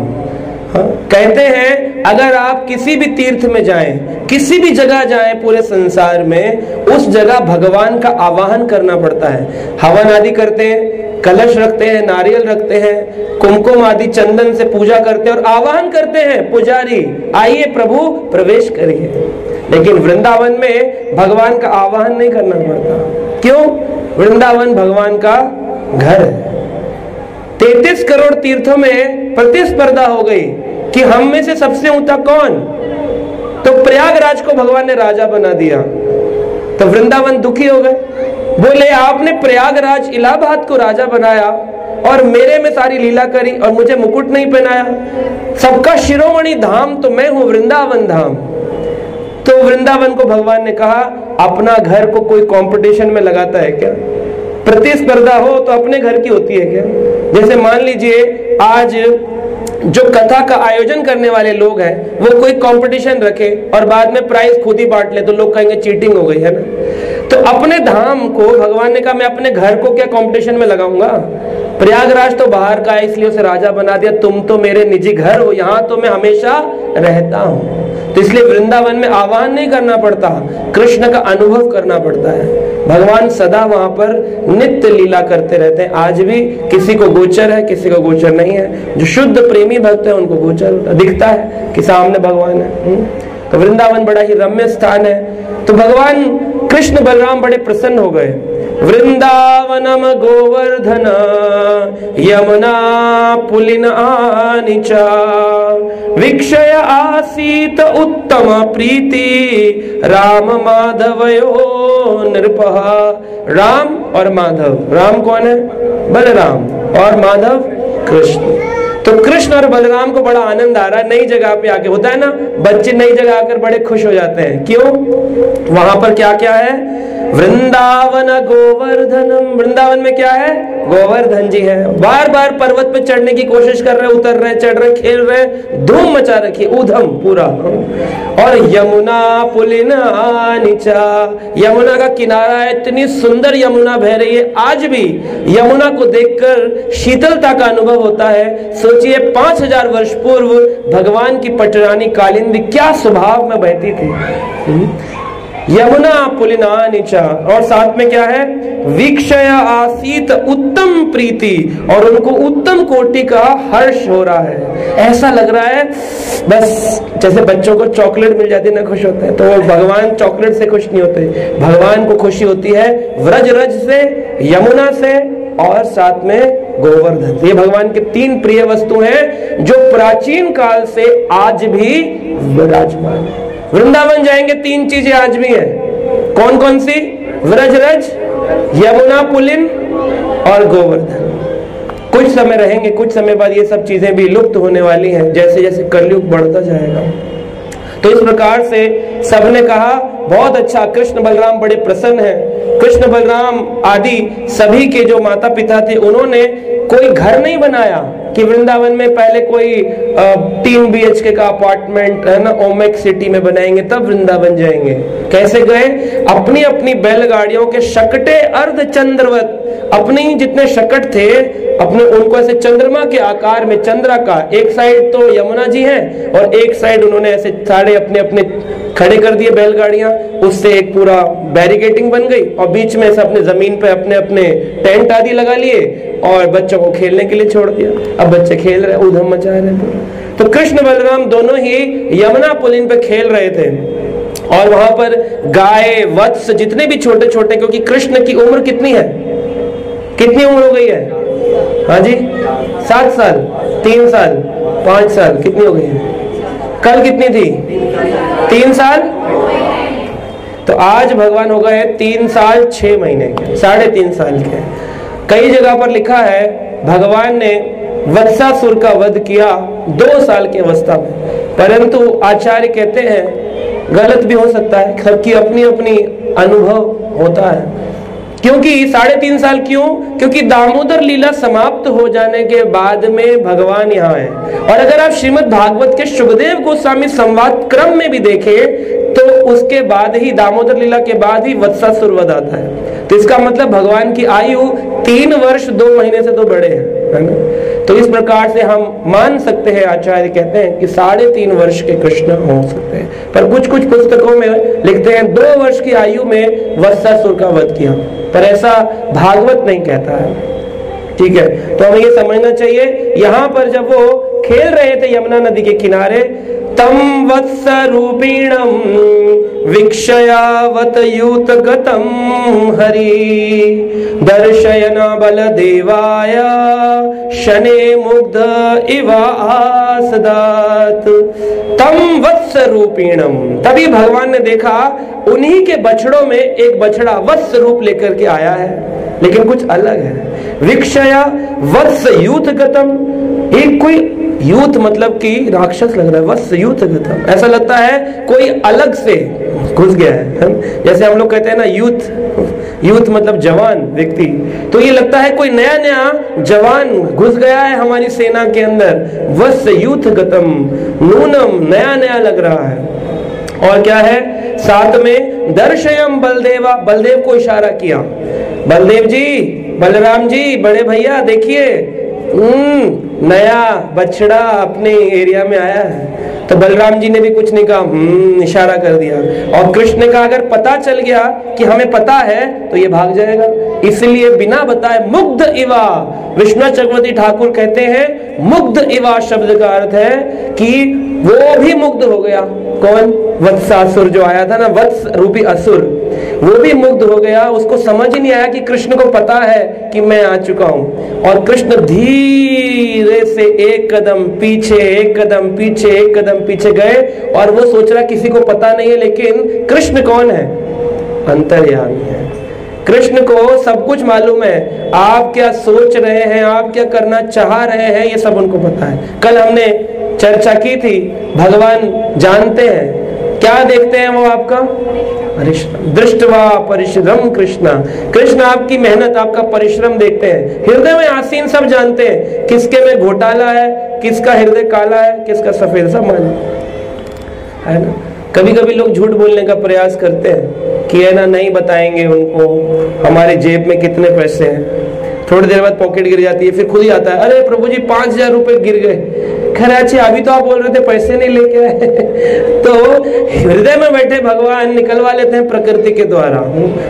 कहते हैं अगर आप किसी भी तीर्थ में जाएं, किसी भी जगह जाएं पूरे संसार में, उस जगह भगवान का आवाहन करना पड़ता है। हवन आदि करते हैं, कलश रखते हैं, नारियल रखते हैं, कुमकुम आदि चंदन से पूजा करते हैं और आवाहन करते हैं पुजारी आइए प्रभु प्रवेश करिए। लेकिन वृंदावन में भगवान का आवाहन नहीं करना पड़ता। क्यों? वृंदावन भगवान का घर है। 33 करोड़ तीर्थों में प्रतिस्पर्धा हो गई कि हम में से सबसे ऊंचा कौन? तो प्रयागराज को भगवान ने राजा बना दिया। तो वृंदावन दुखी हो गए, बोले आपने प्रयागराज इलाहाबाद को राजा बनाया और मेरे में सारी लीला करी और मुझे मुकुट नहीं पहनाया। सबका शिरोमणि धाम तो मैं हूं, वृंदावन धाम। तो वृंदावन को भगवान ने कहा अपना घर को कोई कंपटीशन में लगाता है क्या? प्रतिस्पर्धा हो तो अपने घर की होती है क्या? जैसे मान लीजिए आज जो कथा का आयोजन करने वाले लोग हैं वो कोई कंपटीशन रखे और बाद में प्राइज खुद ही बांट ले तो लोग कहेंगे चीटिंग हो गई है ना। तो अपने धाम को भगवान ने कहा मैं अपने घर को क्या कंपटीशन में लगाऊंगा? प्रयागराज तो बाहर का है इसलिए उसे राजा बना दिया, तुम तो मेरे निजी घर हो, यहाँ तो मैं हमेशा रहता हूँ। तो इसलिए वृंदावन में आह्वान नहीं करना पड़ता, कृष्ण का अनुभव करना पड़ता है। भगवान सदा वहां पर नित्य लीला करते रहते हैं। आज भी किसी को गोचर है, किसी को गोचर नहीं है। जो शुद्ध प्रेमी भक्त है उनको गोचर दिखता है कि सामने भगवान है। तो वृंदावन बड़ा ही रम्य स्थान है। तो भगवान कृष्ण बलराम बड़े प्रसन्न हो गए। वृंदावनम गोवर्धन यमुना पुलिनानिचा वीक्षय आसीत उत्तम प्रीति राम माधवयो नृपः। राम और माधव, राम कौन है? बलराम, और माधव कृष्ण। तो कृष्ण और बलराम को बड़ा आनंद आ रहा है नई जगह पे आके। होता है ना बच्चे नई जगह आकर बड़े खुश हो जाते हैं। क्यों? वहां पर क्या क्या है? वृंदावन गोवर्धनम, वृंदावन में क्या है? गोवर्धन जी है। बार बार पर्वत पे चढ़ने की कोशिश कर रहे, उतर रहे, चढ़ रहे, खेल रहे, धूम मचा रखी, ऊधम पूरा। और यमुना पुलिनानिचा, यमुना का किनारा है, इतनी सुंदर यमुना बह रही है। आज भी यमुना को देखकर शीतलता का अनुभव होता है। सोचिए 5000 वर्ष पूर्व भगवान की पटरानी कालिंदी क्या स्वभाव में बहती थी। यमुना पुलिनानिचा, और साथ में क्या है? वीक्षय आसीत उत्तम प्रीति, और उनको उत्तम कोटि का हर्ष हो रहा है। ऐसा लग रहा है बस जैसे बच्चों को चॉकलेट मिल जाती है ना, खुश होते हैं। तो भगवान चॉकलेट से खुश नहीं होते, भगवान को खुशी होती है व्रज रज से, यमुना से, और साथ में गोवर्धन। ये भगवान के 3 प्रिय वस्तु हैं जो प्राचीन काल से आज भी विराजमान है। वृंदावन जाएंगे 3 चीजें आज भी हैं। कौन कौन सी? व्रजरज, यमुना पुलिन और गोवर्धन। कुछ समय रहेंगे, कुछ समय बाद ये सब चीजें भी लुप्त होने वाली हैं जैसे जैसे कलयुग बढ़ता जाएगा। तो इस प्रकार से सबने कहा बहुत अच्छा, कृष्ण बलराम बड़े प्रसन्न हैं। कृष्ण बलराम आदि सभी के जो माता पिता थे उन्होंने कोई घर नहीं बनाया कि वृंदावन में पहले कोई 3 BHK का अपार्टमेंट है ना ओमेक सिटी में बनाएंगे तब वृंदावन जाएंगे। कैसे गए? अपनी अपनी बैलगाड़ियों के शकटे अर्धचंद्रवत, अपने जितने शकट थे अपने उनको ऐसे चंद्रमा के आकार में, चंद्रा का एक साइड तो यमुना जी है और एक साइड उन्होंने ऐसे सारे अपने अपने खड़े कर दिए बैलगाड़ियां, उससे एक पूरा बैरिकेटिंग बन गई और बीच में से अपने जमीन पे अपने अपने टेंट आदि लगा लिए और बच्चों को खेलने के लिए छोड़ दिया। अब बच्चे खेल रहे, ऊधम मचा रहे थे। तो कृष्ण बलराम दोनों ही यमुना पुलिन पे खेल रहे थे और वहां पर गाय वत्स जितने भी छोटे छोटे, क्योंकि कृष्ण की उम्र कितनी है, कितनी उम्र हो गई है? हाँ जी, 7 साल, 3 साल, 5 साल, कितनी हो गई है? कल कितनी थी? 3 साल। तो आज भगवान हो गए 3 साल 6 महीने के, 3.5 साल के। कई जगह पर लिखा है भगवान ने वत्सासुर का वध किया 2 साल की अवस्था में, परंतु आचार्य कहते हैं गलत भी हो सकता है, सबकी अपनी अपनी अनुभव होता है। क्योंकि 3.5 साल क्यों? क्योंकि दामोदर लीला समाप्त हो जाने के बाद में भगवान यहाँ है। और अगर आप श्रीमद् भागवत के शुभदेव गोस्वामी संवाद क्रम में भी देखें तो उसके बाद ही, दामोदर लीला के बाद ही वत्सासुर वध आता है। तो इसका मतलब भगवान की आयु 3 वर्ष 2 महीने से तो बड़े हैं, है ना। तो इस प्रकार से हम मान सकते हैं, आचार्य कहते हैं कि 3.5 वर्ष के कृष्ण हो सकते हैं, पर कुछ कुछ पुस्तकों में लिखते हैं 2 वर्ष की आयु में वत्सासुर का वध किया, पर ऐसा भागवत नहीं कहता है। ठीक है, तो हमें ये समझना चाहिए। यहाँ पर जब वो खेल रहे थे यमुना नदी के किनारे, तम वत्स रूपिणम वीक्षयावत यूत गतम हरि दर्शयना बलदेवाय शने मुग्ध इवासदात। तम वत्स रूपिणम, तभी भगवान ने देखा उन्हीं के बछड़ों में एक बछड़ा वत्स रूप लेकर के आया है, लेकिन कुछ अलग है। वीक्षया वत्स यूथ गतम, एक कोई यूथ मतलब कि राक्षस लग रहा है, वत्स यूथ गतम, ऐसा लगता है कोई अलग से घुस गया है। जैसे हम लोग कहते हैं ना यूथ, यूथ मतलब जवान व्यक्ति, तो ये लगता है कोई नया नया जवान घुस गया है हमारी सेना के अंदर। वत्स यूथ गतम, नूनम, नया नया लग रहा है। और क्या है साथ में? दर्शयम बलदेवा, बलदेव को इशारा किया, बलदेव जी, बलराम जी, बड़े भैया देखिए नया बछड़ा अपने एरिया में आया है। तो बलराम जी ने भी कुछ नहीं कहा, इशारा कर दिया। और कृष्ण ने कहा अगर पता चल गया कि हमें पता है तो ये भाग जाएगा, इसलिए बिना बताए मुग्ध इवा। विष्णु चक्रवर्ती ठाकुर कहते हैं मुग्ध इवा शब्द का अर्थ है कि वो भी मुग्ध हो गया। कौन? वत्सासुर जो आया था ना, वत्स रूपी असुर, वो भी मुग्ध हो गया। उसको समझ ही नहीं आया कि कृष्ण को पता है कि मैं आ चुका हूं। और कृष्ण धीरे से एक कदम पीछे, एक कदम पीछे, एक कदम पीछे गए और वो सोच रहा किसी को पता नहीं है, लेकिन कृष्ण कौन है? अंतर्यामी है। कृष्ण को सब कुछ मालूम है, आप क्या सोच रहे हैं, आप क्या करना चाह रहे हैं, ये सब उनको पता है। कल हमने चर्चा की थी, भगवान जानते हैं, क्या देखते हैं वो आपका? परिश्रम। दृष्टवा परिश्रम कृष्णा, कृष्ण आपकी मेहनत, आपका परिश्रम देखते हैं। हृदय में आसीन सब जानते हैं, किसके में घोटाला है, किसका हृदय काला है, किसका सफेद, सब मालूम है ना। कभी कभी लोग झूठ बोलने का प्रयास करते हैं कि है ना नहीं बताएंगे उनको हमारे जेब में कितने पैसे हैं। थोड़ी देर बाद पॉकेट गिर जाती है, फिर खुद ही आता है, अरे प्रभु जी 5000 रुपए गिर गए। खैर अच्छे, अभी तो आप बोल रहे थे पैसे नहीं लेके आए। तो हृदय में बैठे भगवान निकलवा लेते हैं प्रकृति के द्वारा।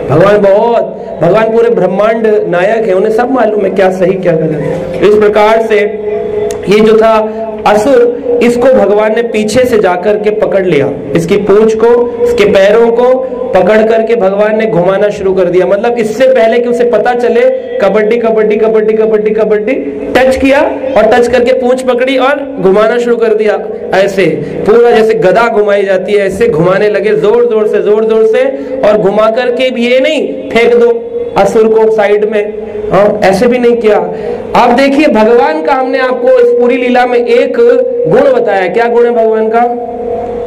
भगवान पूरे ब्रह्मांड नायक है, उन्हें सब मालूम है क्या सही क्या गलत है। इस प्रकार से ये जो था असुर, इसको भगवान ने पीछे से जाकर के पकड़ लिया, इसकी पूंछ को, इसके पैरों को पकड़ करके भगवान ने घुमाना शुरू कर दिया। मतलब इससे पहले कि उसे पता चले, कबड्डी कबड्डी कबड्डी कबड्डी कबड्डी टच किया और टच करके पूंछ पकड़ी और घुमाना शुरू कर दिया। ऐसे पूरा जैसे गदा घुमाई जाती है, ऐसे घुमाने लगे जोर जोर से, जोर जोर से। और घुमा करके भी ये नहीं फेंक दो असुर को साइड में, ऐसे भी नहीं किया। आप देखिए भगवान का, हमने आपको इस पूरी लीला में एक गुण बताया। क्या गुण है भगवान का?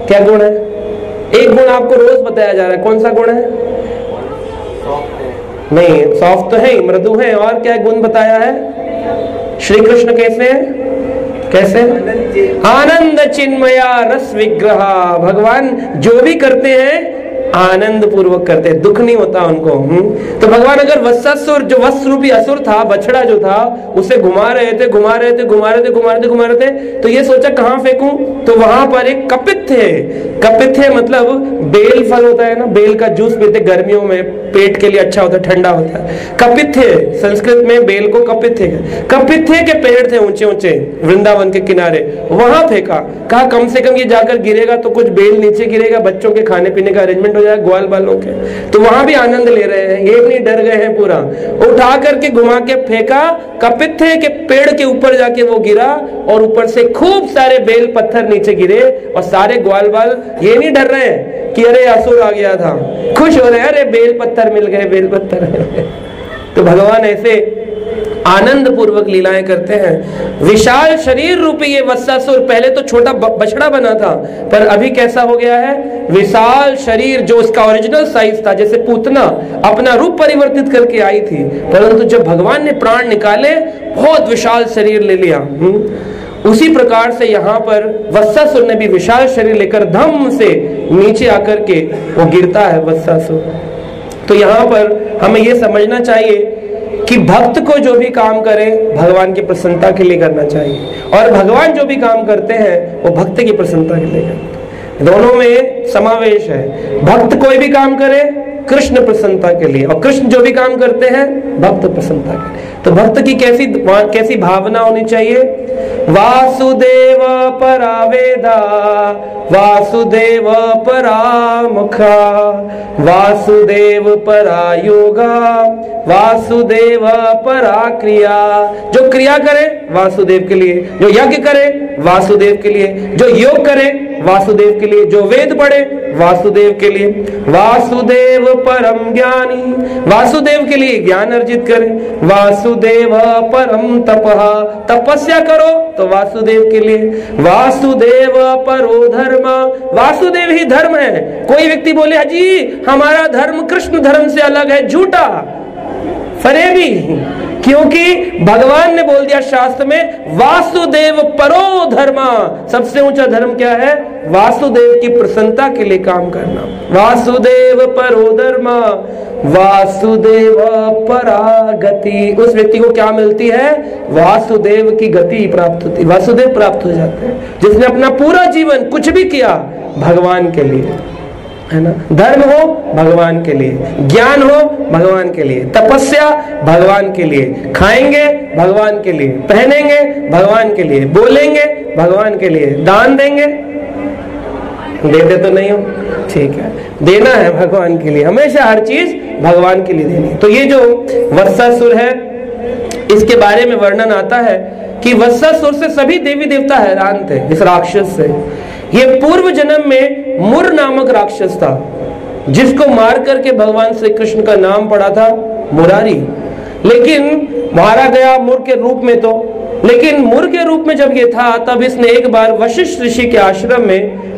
क्या गुण है? एक गुण आपको रोज बताया जा रहा है, कौन सा गुण है? नहीं, सॉफ्ट तो है ही, मृदु है, और क्या गुण बताया है? श्री कृष्ण कैसे है? कैसे? आनंद चिन्मया रस विग्रह। भगवान जो भी करते हैं आनंद पूर्वक करते हैं, दुख नहीं होता उनको। तो भगवान अगर वत्सासुर, जो वत्स रूपी असुर था, बछड़ा जो था, उसे घुमा रहे थे, तो ये सोचा कहां फेंकूं? तो वहां पर एक कपित्थ मतलब बेल फल होता है ना, बेल का जूस पीते गर्मियों में, पेट के लिए अच्छा होता है, ठंडा होता है। कपित्थ, संस्कृत में बेल को कपित्थ के पेड़ थे ऊंचे ऊंचे वृंदावन के किनारे, वहां फेंका। कहा कम से कम ये जाकर गिरेगा तो कुछ बेल नीचे गिरेगा, बच्चों के खाने पीने का अरेंजमेंट हो जाएगा, ग्वाल बालों के। तो वहां भी आनंद ले रहे हैं, ये नहीं डर गए हैं पूरा। उठा करके घुमा के फेंका, कपित्थ के पेड़ के ऊपर जाके वो गिरा, और ऊपर से खूब सारे बेल पत्थर नीचे गिरे, और सारे ग्वाल बाल ये नहीं डर रहे हैं कि अरे असुर आ गया था, खुश हो रहे हैं, अरे बेल पत्थर मिल गए, बेल पत्थर। तो भगवान ऐसे आनंद पूर्वक लीलाएं करते हैं। विशाल शरीर रूपी ये वत्सासुर पहले तो छोटा बछड़ा बना था, पर अभी कैसा हो गया है? विशाल शरीर, जो उसका ओरिजिनल साइज था, जैसे पूतना अपना रूप परिवर्तित करके आई थी, परंतु जब भगवान ने प्राण निकाले बहुत विशाल शरीर ले लिया। उसी प्रकार से यहाँ पर वत्सासुर ने भी विशाल शरीर लेकर धम से नीचे आकर के वो गिरता है वत्सासुर। तो यहाँ पर हमें ये समझना चाहिए कि भक्त को जो भी काम करे भगवान की प्रसन्नता के लिए करना चाहिए, और भगवान जो भी काम करते हैं वो भक्त की प्रसन्नता के लिए करते हैं। दोनों में समावेश है। भक्त कोई भी काम करे कृष्ण प्रसन्नता के लिए, और कृष्ण जो भी काम करते हैं भक्त प्रसन्नता के लिए। तो भक्त की कैसी भावना होनी चाहिए? वासुदेव परावेदा, वासुदेव परामुखा, वासुदेव परा योगा, वासुदेव परा क्रिया। जो क्रिया करे वासुदेव के लिए, जो यज्ञ करे वासुदेव के लिए, जो योग करे वासुदेव के लिए, जो वेद पढ़े वासुदेव के लिए। वासुदेव परम ज्ञानी, वासुदेव के लिए ज्ञान अर्जित करे। वासुदेव परम तपः, तपस्या करो तो वासुदेव के लिए। वासुदेव परो धर्म, वासुदेव ही धर्म है। कोई व्यक्ति बोले अजी हमारा धर्म कृष्ण धर्म से अलग है, झूठा, फरेबी, क्योंकि भगवान ने बोल दिया शास्त्र में वासुदेव परो धर्मा। सबसे ऊंचा धर्म क्या है? वासुदेव की प्रसन्नता के लिए काम करना। वासुदेव परो धर्मा, वासुदेव परागति। उस व्यक्ति को क्या मिलती है? वासुदेव की गति प्राप्त होती, वासुदेव प्राप्त हो जाते हैं, जिसने अपना पूरा जीवन कुछ भी किया भगवान के लिए, है ना। धर्म हो भगवान के लिए, ज्ञान हो भगवान के लिए, तपस्या भगवान के लिए, खाएंगे भगवान के लिए, पहनेंगे भगवान के लिए, बोलेंगे भगवान के लिए, दान देंगे, देते तो नहीं हो, ठीक है, देना है भगवान के लिए, हमेशा हर चीज भगवान के लिए देनी है। तो ये जो वत्सासुर है, इसके बारे में वर्णन आता है कि वत्सासुर से सभी देवी देवता हैरान थे, इस राक्षस से। ये पूर्व जन्म में मुर नामक राक्षस था, जिसको मार करके भगवान श्री कृष्ण का नाम पड़ा था मुरारी। लेकिन मारा गया मुर के रूप में, तो लेकिन मुर के रूप में जब ये था, तब इसने एक बार वशिष्ठ ऋषि के आश्रम में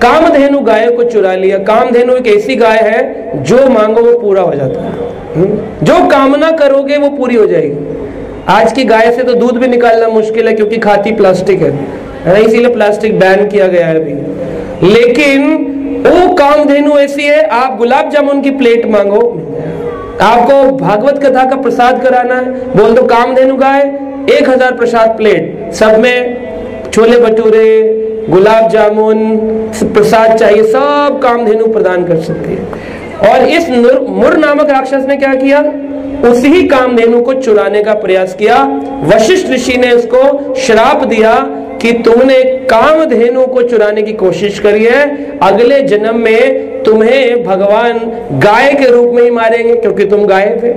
कामधेनु गाय को चुरा लिया। कामधेनु एक ऐसी गाय है जो मांगो वो पूरा हो जाता है, जो कामना करोगे वो पूरी हो जाएगी। आज की गाय से तो दूध भी निकालना मुश्किल है, क्योंकि खाती प्लास्टिक है, इसीलिए प्लास्टिक बैन किया गया है अभी। लेकिन वो कामधेनु ऐसी है, आप गुलाब जामुन की प्लेट मांगो, आपको भागवत कथा का प्रसाद कराना है, बोल दो कामधेनु गाय 1000 प्रसाद प्लेट, सब में छोले भटूरे, गुलाब जामुन, प्रसाद चाहिए, सब कामधेनु प्रदान कर सकती है। और इस मुर नामक राक्षस ने क्या किया? उसी ही कामधेनु को चुराने का प्रयास किया। वशिष्ठ ऋषि ने उसको श्राप दिया कि तुमने कामधेनु को चुराने की कोशिश करी है, अगले जन्म में तुम्हें भगवान गाय के रूप में ही मारेंगे, क्योंकि तुम गाय थे।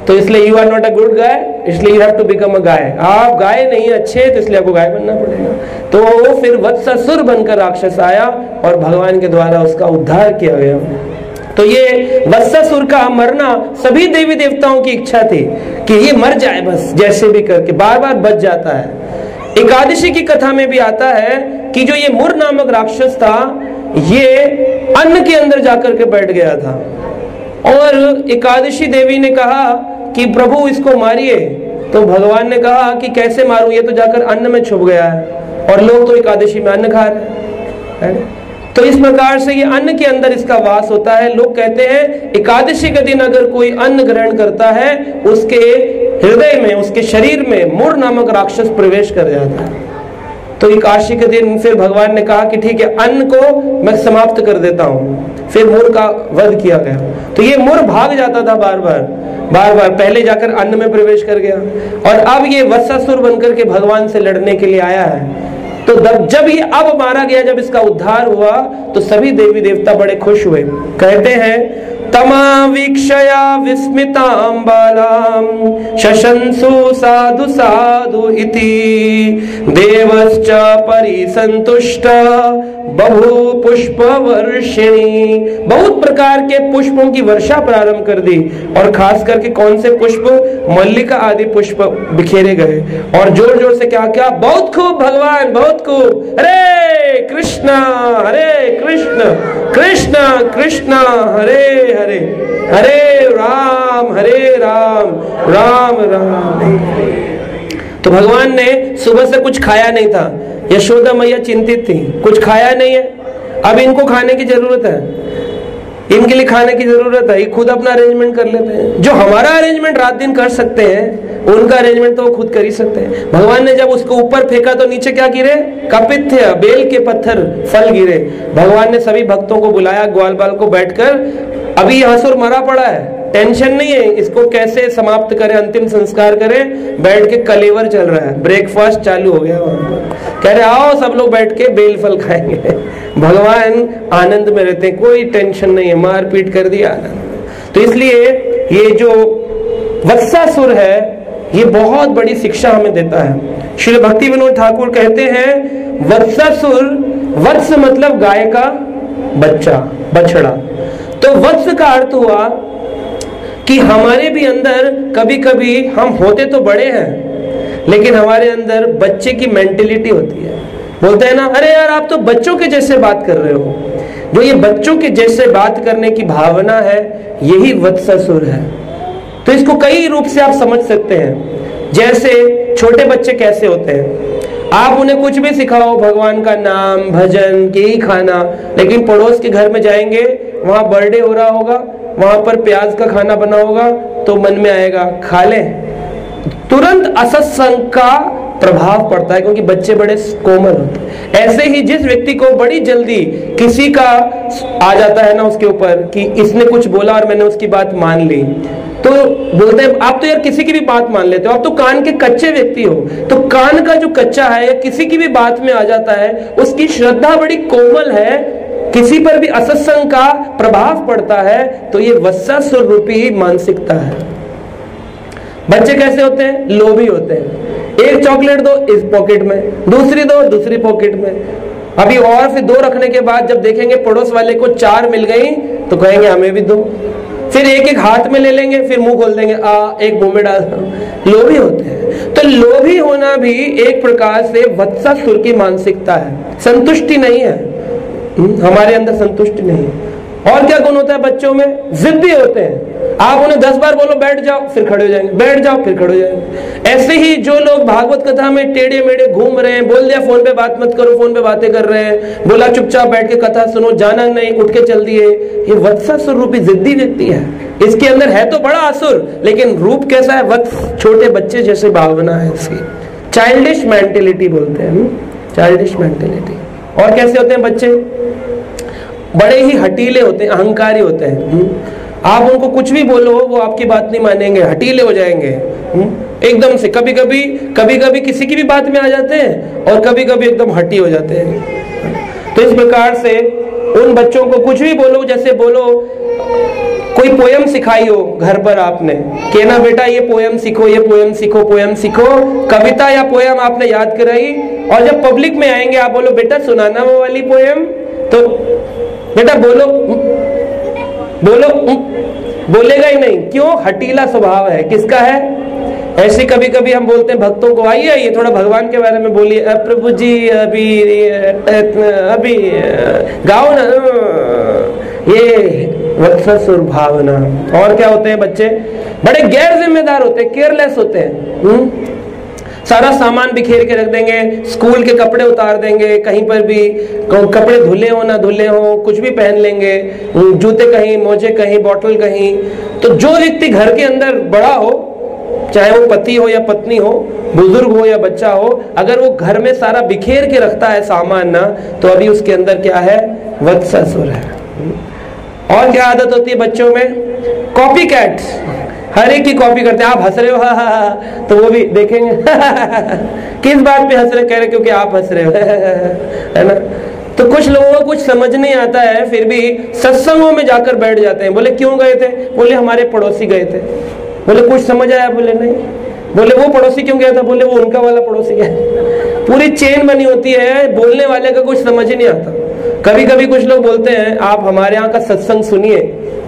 तो इसलिए you are not a good guy, इसलिए you have to become a guy. आप गाय नहीं अच्छे, तो इसलिए आपको गाय बनना पड़ेगा। तो वो फिर वत्सासुर बनकर राक्षस आया और भगवान के द्वारा उसका उद्धार किया गया। तो ये वत्सासुर का मरना सभी देवी देवताओं की इच्छा थी कि ये मर जाए, बस जैसे भी करके, बार बार बच जाता है। एकादशी की कथा में भी आता है कि जो ये मुर नामक राक्षस था, ये अन्न के अंदर जाकर के बैठ गया था। और एकादशी देवी ने कहा कि प्रभु इसको मारिए, तो भगवान ने कहा कि कैसे मारूं, ये तो जाकर अन्न में छुप गया है और लोग तो एकादशी में अन्न खा रहे हैं। तो इस प्रकार से ये अन्न के अंदर इसका वास होता है। लोग कहते हैं एकादशी के दिन अगर कोई अन्न ग्रहण करता है, उसके हृदय में, उसके शरीर में मुर नामक राक्षस प्रवेश कर जाता है। तो एकादशी के दिन फिर भगवान ने कहा कि ठीक है, अन्न को मैं समाप्त कर देता हूँ। फिर मुर का वध किया गया। तो ये मुर भाग जाता था बार बार, पहले जाकर अन्न में प्रवेश कर गया और अब ये वत्सासुर बनकर के भगवान से लड़ने के लिए आया है। तो जब ये अब मारा गया, जब इसका उद्धार हुआ, तो सभी देवी देवता बड़े खुश हुए। कहते हैं तमावीक्षया विस्मितां बालां शशंसु साधु साधु इति देवश्च परिसंतुष्ट बहु पुष्प वर्षिणी। बहुत प्रकार के पुष्पों की वर्षा प्रारंभ कर दी और खास करके कौन से पुष्प, मल्लिका आदि पुष्प बिखेरे गए और जोर जोर से क्या क्या, बहुत खूब भगवान, बहुत खूब, हरे कृष्णा कृष्ण कृष्ण हरे हरे, हरे राम राम राम। तो भगवान ने सुबह से कुछ खाया नहीं था। यशोदा मैया चिंतित थी, कुछ खाया नहीं है, अब इनको खाने की जरूरत है, इनके लिए खाने की जरूरत है। ये खुद अपना अरेंजमेंट कर लेते हैं। जो हमारा अरेंजमेंट रात दिन कर सकते हैं, उनका अरेंजमेंट तो वो खुद कर ही सकते हैं। भगवान ने जब उसको ऊपर फेंका तो नीचे क्या गिरे, कपित्थ, बेल के पत्थर, फल गिरे। भगवान ने सभी भक्तों को बुलाया, ग्वाल बाल को बैठकर, अभी असुर मरा पड़ा है, टेंशन नहीं है, इसको कैसे समाप्त करें, अंतिम संस्कार करें। बैठ के कलेवर चल रहा है, ब्रेकफास्ट चालू हो गया वहां पर। कह रहे आओ सब लोग बैठ के बेल फल खाएंगे। भगवान आनंद में रहते हैं, कोई टेंशन नहीं है, मारपीट कर दिया आनंद। तो इसलिए ये जो वत्सासुर है, ये बहुत बड़ी शिक्षा हमें देता है। श्री भक्ति विनोद ठाकुर कहते हैं वत्सासुर, वत्स मतलब गाय का बच्चा, बछड़ा। तो वत्स का अर्थ हुआ कि हमारे भी अंदर कभी कभी, हम होते तो बड़े हैं लेकिन हमारे अंदर बच्चे की मेंटेलिटी होती है। बोलते हैं ना, अरे यार आप तो बच्चों के जैसे बात कर रहे हो। जो ये बच्चों के जैसे बात करने की भावना है, यही वत्सासुर है। तो इसको कई रूप से आप समझ सकते हैं। जैसे छोटे बच्चे कैसे होते हैं, आप उन्हें कुछ भी सिखाओ, भगवान का नाम, भजन, यही खाना, लेकिन पड़ोस के घर में जाएंगे, वहां बर्थडे हो रहा होगा, वहां पर प्याज का खाना बना होगा, तो मन में आएगा खा लें। तुरंत असत्संग का प्रभाव पड़ता है, क्योंकि बच्चे बड़े कोमल होते हैं। ऐसे ही जिस व्यक्ति को बड़ी जल्दी किसी का आ जाता है ना उसके ऊपर कि इसने कुछ बोला और मैंने उसकी बात मान ली, तो बोलते हैं आप तो यार किसी की भी बात मान लेते हो, आप तो कान के कच्चे व्यक्ति हो। तो कान का जो कच्चा है या किसी की भी बात में आ जाता है, उसकी श्रद्धा बड़ी कोमल है, किसी पर भी असत्संग का प्रभाव पड़ता है, तो ये वत्सासुर रूपी मानसिकता है। बच्चे कैसे होते हैं, लोभी होते हैं। एक चॉकलेट दो, इस पॉकेट में, दूसरी दो, दूसरी पॉकेट में, अभी और फिर दो रखने के बाद जब देखेंगे पड़ोस वाले को 4 मिल गई तो कहेंगे हमें भी दो, फिर एक एक हाथ में ले लेंगे, फिर मुंह खोल देंगे, एक मुंह में डाल। लोभी होते हैं। तो लोभी होना भी एक प्रकार से वत्सासुर की मानसिकता है, संतुष्टि नहीं है, हमारे अंदर संतुष्टि नहीं है। और क्या गुण होता है बच्चों में, जिद्दी होते हैं। आप उन्हें 10 बार बोलो बैठ जाओ, फिर खड़े हो जाएंगे, बैठ जाओ, फिर खड़े हो जाएंगे। ऐसे ही जो लोग भागवत कथा में टेढ़े मेढ़े घूम रहे हैं, बोल दिया फोन पे बात मत करो, फोन पे बातें कर रहे हैं, बोला चुपचाप बैठ के कथा सुनो, जाना नहीं, उठ के चल दिए, ये वत्सासुर रूपी जिद्दी व्यक्ति है। इसके अंदर है तो बड़ा असुर, लेकिन रूप कैसा है, वत्स, छोटे बच्चे जैसे भावना है इसकी। चाइल्डिश मेंटेलिटी बोलते हैं, चाइल्डिश मेंटेलिटी। और कैसे होते हैं बच्चे, बड़े ही हटीले होते हैं, अहंकारी होते हैं। आप उनको कुछ भी बोलो वो आपकी बात नहीं मानेंगे, हटीले हो जाएंगे एकदम से। कभी कभी किसी की भी बात में आ जाते हैं और कभी कभी एकदम हटी हो जाते हैं। तो इस प्रकार से उन बच्चों को कुछ भी बोलो, जैसे बोलो कोई पोयम सिखाई हो घर पर आपने, कहना बेटा ये पोयम सीखो, ये पोयम सीखो, पोयम सीखो, कविता या पोयम आपने याद कराई, और जब पब्लिक में आएंगे आप बोलो बेटा सुनाना वो वाली पोयम, तो बेटा बोलो बोलो, बोलेगा ही नहीं। क्यों, हटीला स्वभाव है, किसका है, ऐसे कभी कभी हम बोलते हैं भक्तों को, आइए आइए थोड़ा भगवान के बारे में बोलिए, प्रभु जी अभी गाओ ना, ये वत्सासुर भावना। और क्या होते हैं बच्चे, बड़े गैर जिम्मेदार होते हैं, केयरलेस होते हैं। सारा सामान बिखेर के रख देंगे, स्कूल के कपड़े उतार देंगे, कहीं पर भी कपड़े धुले हो ना धुले हो कुछ भी पहन लेंगे, जूते कहीं, मोजे कहीं, बॉटल कहीं। तो जो व्यक्ति घर के अंदर बड़ा हो, चाहे वो पति हो या पत्नी हो, बुजुर्ग हो या बच्चा हो, अगर वो घर में सारा बिखेर के रखता है सामान ना, तो अभी उसके अंदर क्या है, वत्सासुर है। और क्या आदत होती है बच्चों में, कॉपी कैट, हर एक की कॉपी करते हैं। आप हंस रहे हो, हा हा हा, तो वो भी देखेंगे किस बात पे हंस रहे, कह रहे क्योंकि आप हंस रहे हो है ना। तो कुछ लोगों को कुछ समझ नहीं आता है, फिर भी सत्संगों में जाकर बैठ जाते हैं। बोले क्यों गए थे, बोले हमारे पड़ोसी गए थे। बोले कुछ समझ आया, बोले नहीं। बोले वो पड़ोसी क्यों गया था, बोले वो उनका वाला पड़ोसी गया। पूरी चेन बनी होती है, बोलने वाले का कुछ समझ ही नहीं आता। कभी कभी कुछ लोग बोलते हैं आप हमारे यहाँ का सत्संग सुनिए,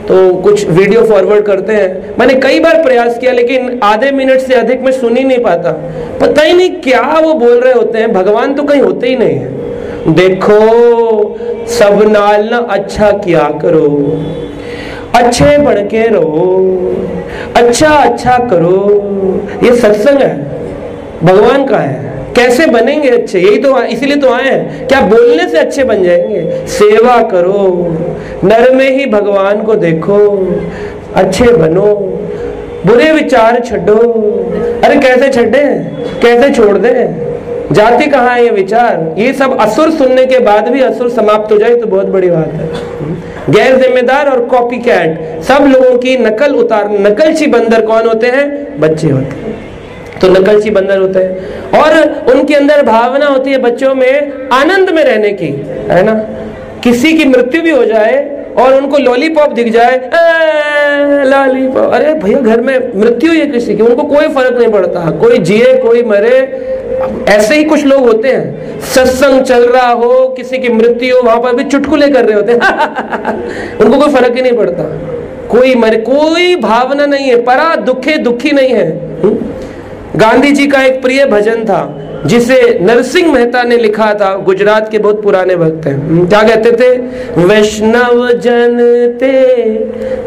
तो कुछ वीडियो फॉरवर्ड करते हैं। मैंने कई बार प्रयास किया, लेकिन आधे मिनट से अधिक मैं सुन ही नहीं पाता। पता ही नहीं क्या वो बोल रहे होते हैं, भगवान तो कहीं होते ही नहीं है। देखो सब नाल ना अच्छा किया करो, अच्छे बन के रहो, अच्छा अच्छा करो, ये सत्संग है, भगवान का है। कैसे बनेंगे अच्छे, यही तो इसीलिए तो आए हैं, क्या बोलने से अच्छे बन जाएंगे। सेवा करो, नर में ही भगवान को देखो, अच्छे बनो, बुरे विचार छोड़ो। अरे कैसे छड्डे, कैसे छोड़ दें, जाती कहाँ है ये विचार। ये सब असुर सुनने के बाद भी असुर समाप्त हो जाए तो बहुत बड़ी बात है। गैर जिम्मेदार और कॉपी कैट, सब लोगों की नकल उतार, नकलची बंदर कौन होते हैं, बच्चे होते हैं। तो नकलची बंदर होते हैं और उनके अंदर भावना होती है बच्चों में आनंद में रहने की, है ना। किसी की मृत्यु भी हो जाए और उनको लॉलीपॉप दिख जाए, लॉलीपॉप, अरे भैया घर में मृत्यु है किसी की, उनको कोई फर्क नहीं पड़ता, कोई जिए कोई मरे। ऐसे ही कुछ लोग होते हैं, सत्संग चल रहा हो, किसी की मृत्यु हो, वहां पर भी चुटकुले कर रहे होते हैं उनको कोई फर्क ही नहीं पड़ता, कोई मरे, कोई भावना नहीं है, परा दुखे दुखी नहीं है। गांधी जी का एक प्रिय भजन था जिसे नरसिंह मेहता ने लिखा था, गुजरात के बहुत पुराने भक्त हैं। क्या कहते थे, वैष्णव जन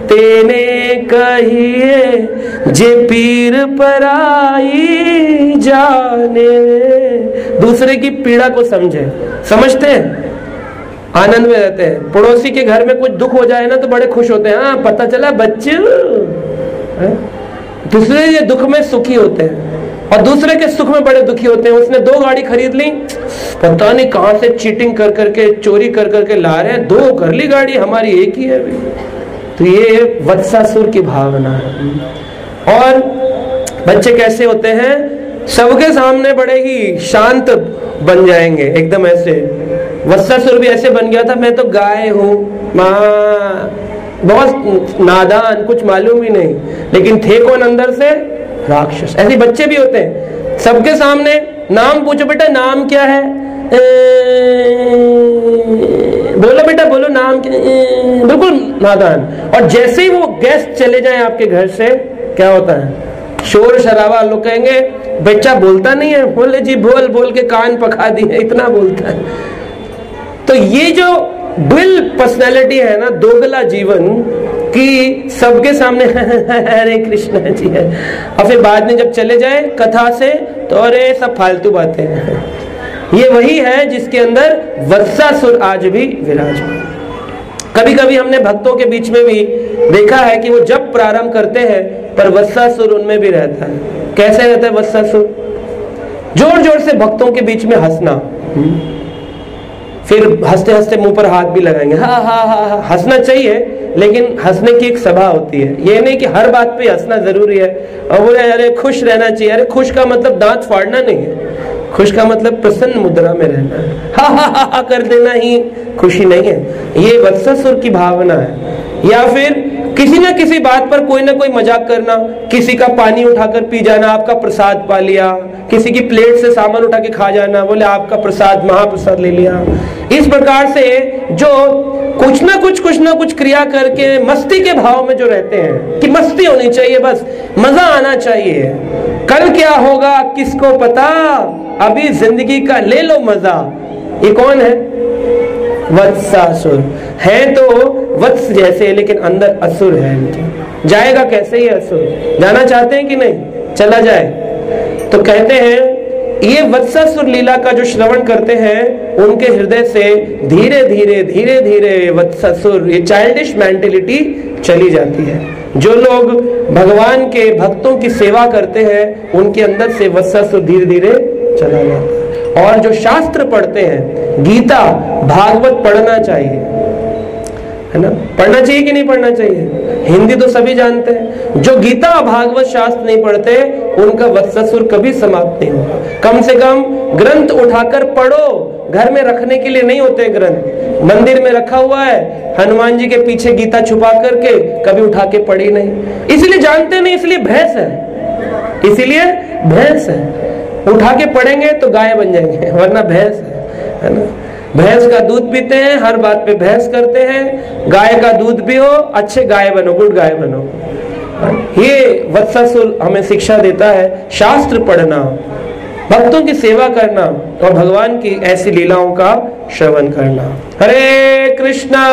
तेने कहिए जे पीर पराई जाने। दूसरे की पीड़ा को समझे, समझते हैं, आनंद में रहते हैं। पड़ोसी के घर में कुछ दुख हो जाए ना तो बड़े खुश होते हैं, हाँ पता चला बच्चे, दूसरे ये दुख में सुखी होते हैं और दूसरे के सुख में बड़े दुखी होते हैं। उसने 2 गाड़ी खरीद ली, पता नहीं कहां से चीटिंग कर करके, चोरी कर करके ला रहे हैं, 2 कर ली गाड़ी, हमारी एक ही है अभी। तो ये वत्सासुर की भावना है। और बच्चे कैसे होते हैं, सबके सामने बड़े ही शांत बन जाएंगे, एकदम ऐसे। वत्सासुर भी ऐसे बन गया था, मैं तो गाय हूं मां, बहुत नादान, कुछ मालूम ही नहीं, लेकिन थे कौन अंदर से, राक्षस। ऐसे बच्चे भी होते हैं, सबके सामने नाम पूछो, बेटा नाम क्या है, बोलो बेटा बोलो नाम क्या, बिल्कुल नादान। और जैसे ही वो गेस्ट चले जाएं आपके घर से, क्या होता है, शोर शराबा। लोग कहेंगे बच्चा बोलता नहीं है, बोले जी बोल बोल के कान पका दिए, इतना बोलता है। तो ये जो डुअल पर्सनैलिटी है ना, दोगला जीवन कि सबके सामने हरे कृष्णा जी है, और फिर बाद में जब चले जाए कथा से तो अरे सब फालतू बातें हैं। ये वही है जिसके अंदर वत्सासुर आज भी विराजमान। कभी कभी हमने भक्तों के बीच में भी देखा है कि वो जब प्रारंभ करते हैं पर वत्सासुर उनमें भी रहता है। कैसे रहता है वत्सासुर, जोर जोर से भक्तों के बीच में हंसना, फिर हंसते हंसते मुंह पर हाथ भी लगाएंगे, हा हा हा। हंसना चाहिए, लेकिन हंसने की एक सभा होती है, ये नहीं कि हर बात पे हंसना जरूरी है। और बोले अरे खुश रहना चाहिए, अरे खुश का मतलब दांत फाड़ना नहीं है, खुश का मतलब प्रसन्न मुद्रा में रहना है। हा हा हा हा कर देना ही खुशी नहीं है, ये वत्सासुर की भावना है। या फिर किसी ना किसी बात पर कोई ना कोई मजाक करना, किसी का पानी उठाकर पी जाना, आपका प्रसाद पा लिया, किसी की प्लेट से सामान उठा के खा जाना, बोले आपका प्रसाद महाप्रसाद ले लिया। इस प्रकार से जो कुछ ना कुछ क्रिया करके मस्ती के भाव में जो रहते हैं कि मस्ती होनी चाहिए, बस मजा आना चाहिए, कल क्या होगा किसको पता, अभी जिंदगी का ले लो मजा। ये कौन है? वत्सासुर। है तो वत्स जैसे, लेकिन अंदर असुर है। जाएगा कैसे ये असुर? जाना चाहते हैं कि नहीं? चला जाए। तो कहते हैं ये वत्सासुर लीला का जो श्रवण करते हैं, उनके हृदय से धीरे धीरे धीरे धीरे वत्सासुर, ये चाइल्डिश मेंटेलिटी चली जाती है। जो लोग भगवान के भक्तों की सेवा करते हैं, उनके अंदर से वत्सासुर धीरे धीरे चला जाता है। और जो शास्त्र पढ़ते हैं, गीता भागवत पढ़ना चाहिए, है ना? पढ़ना चाहिए कि नहीं पढ़ना चाहिए? हिंदी तो सभी जानते हैं। जो गीता भागवत शास्त्र नहीं पढ़ते, उनका वत्सासुर कभी समाप्त नहीं होगा। कम से कम ग्रंथ उठाकर पढ़ो। घर में रखने के लिए नहीं होते ग्रंथ, मंदिर में रखा हुआ है, हनुमान जी के पीछे गीता छुपा करके कभी उठा के पढ़ी नहीं। इसलिए जानते नहीं, इसलिए भैंस है, इसीलिए भैंस है। उठा के पढ़ेंगे तो गाय बन जाएंगे, वरना भैंस है ना? भैंस का दूध पीते हैं, हर बात पे बहस करते हैं। गाय का दूध पियो, अच्छे गाय बनो, गुड गाय बनो। ये वत्सासुर हमें शिक्षा देता है। शास्त्र पढ़ना, भक्तों की सेवा करना और भगवान की ऐसी लीलाओं का श्रवण करना। हरे कृष्णा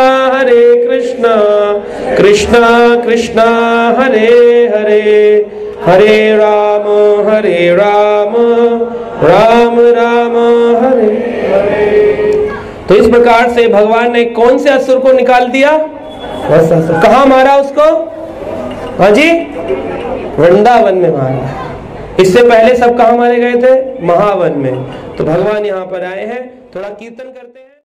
कृष्णा कृष्णा हरे हरे, हरे राम राम राम हरे हरे। तो इस प्रकार से भगवान ने कौन से असुर को निकाल दिया? वत्सासुर। कहाँ मारा उसको? हाँ जी, वृंदावन में मारा। इससे पहले सब कहाँ मारे गए थे? महावन में। तो भगवान यहाँ पर आए हैं, थोड़ा कीर्तन करते हैं।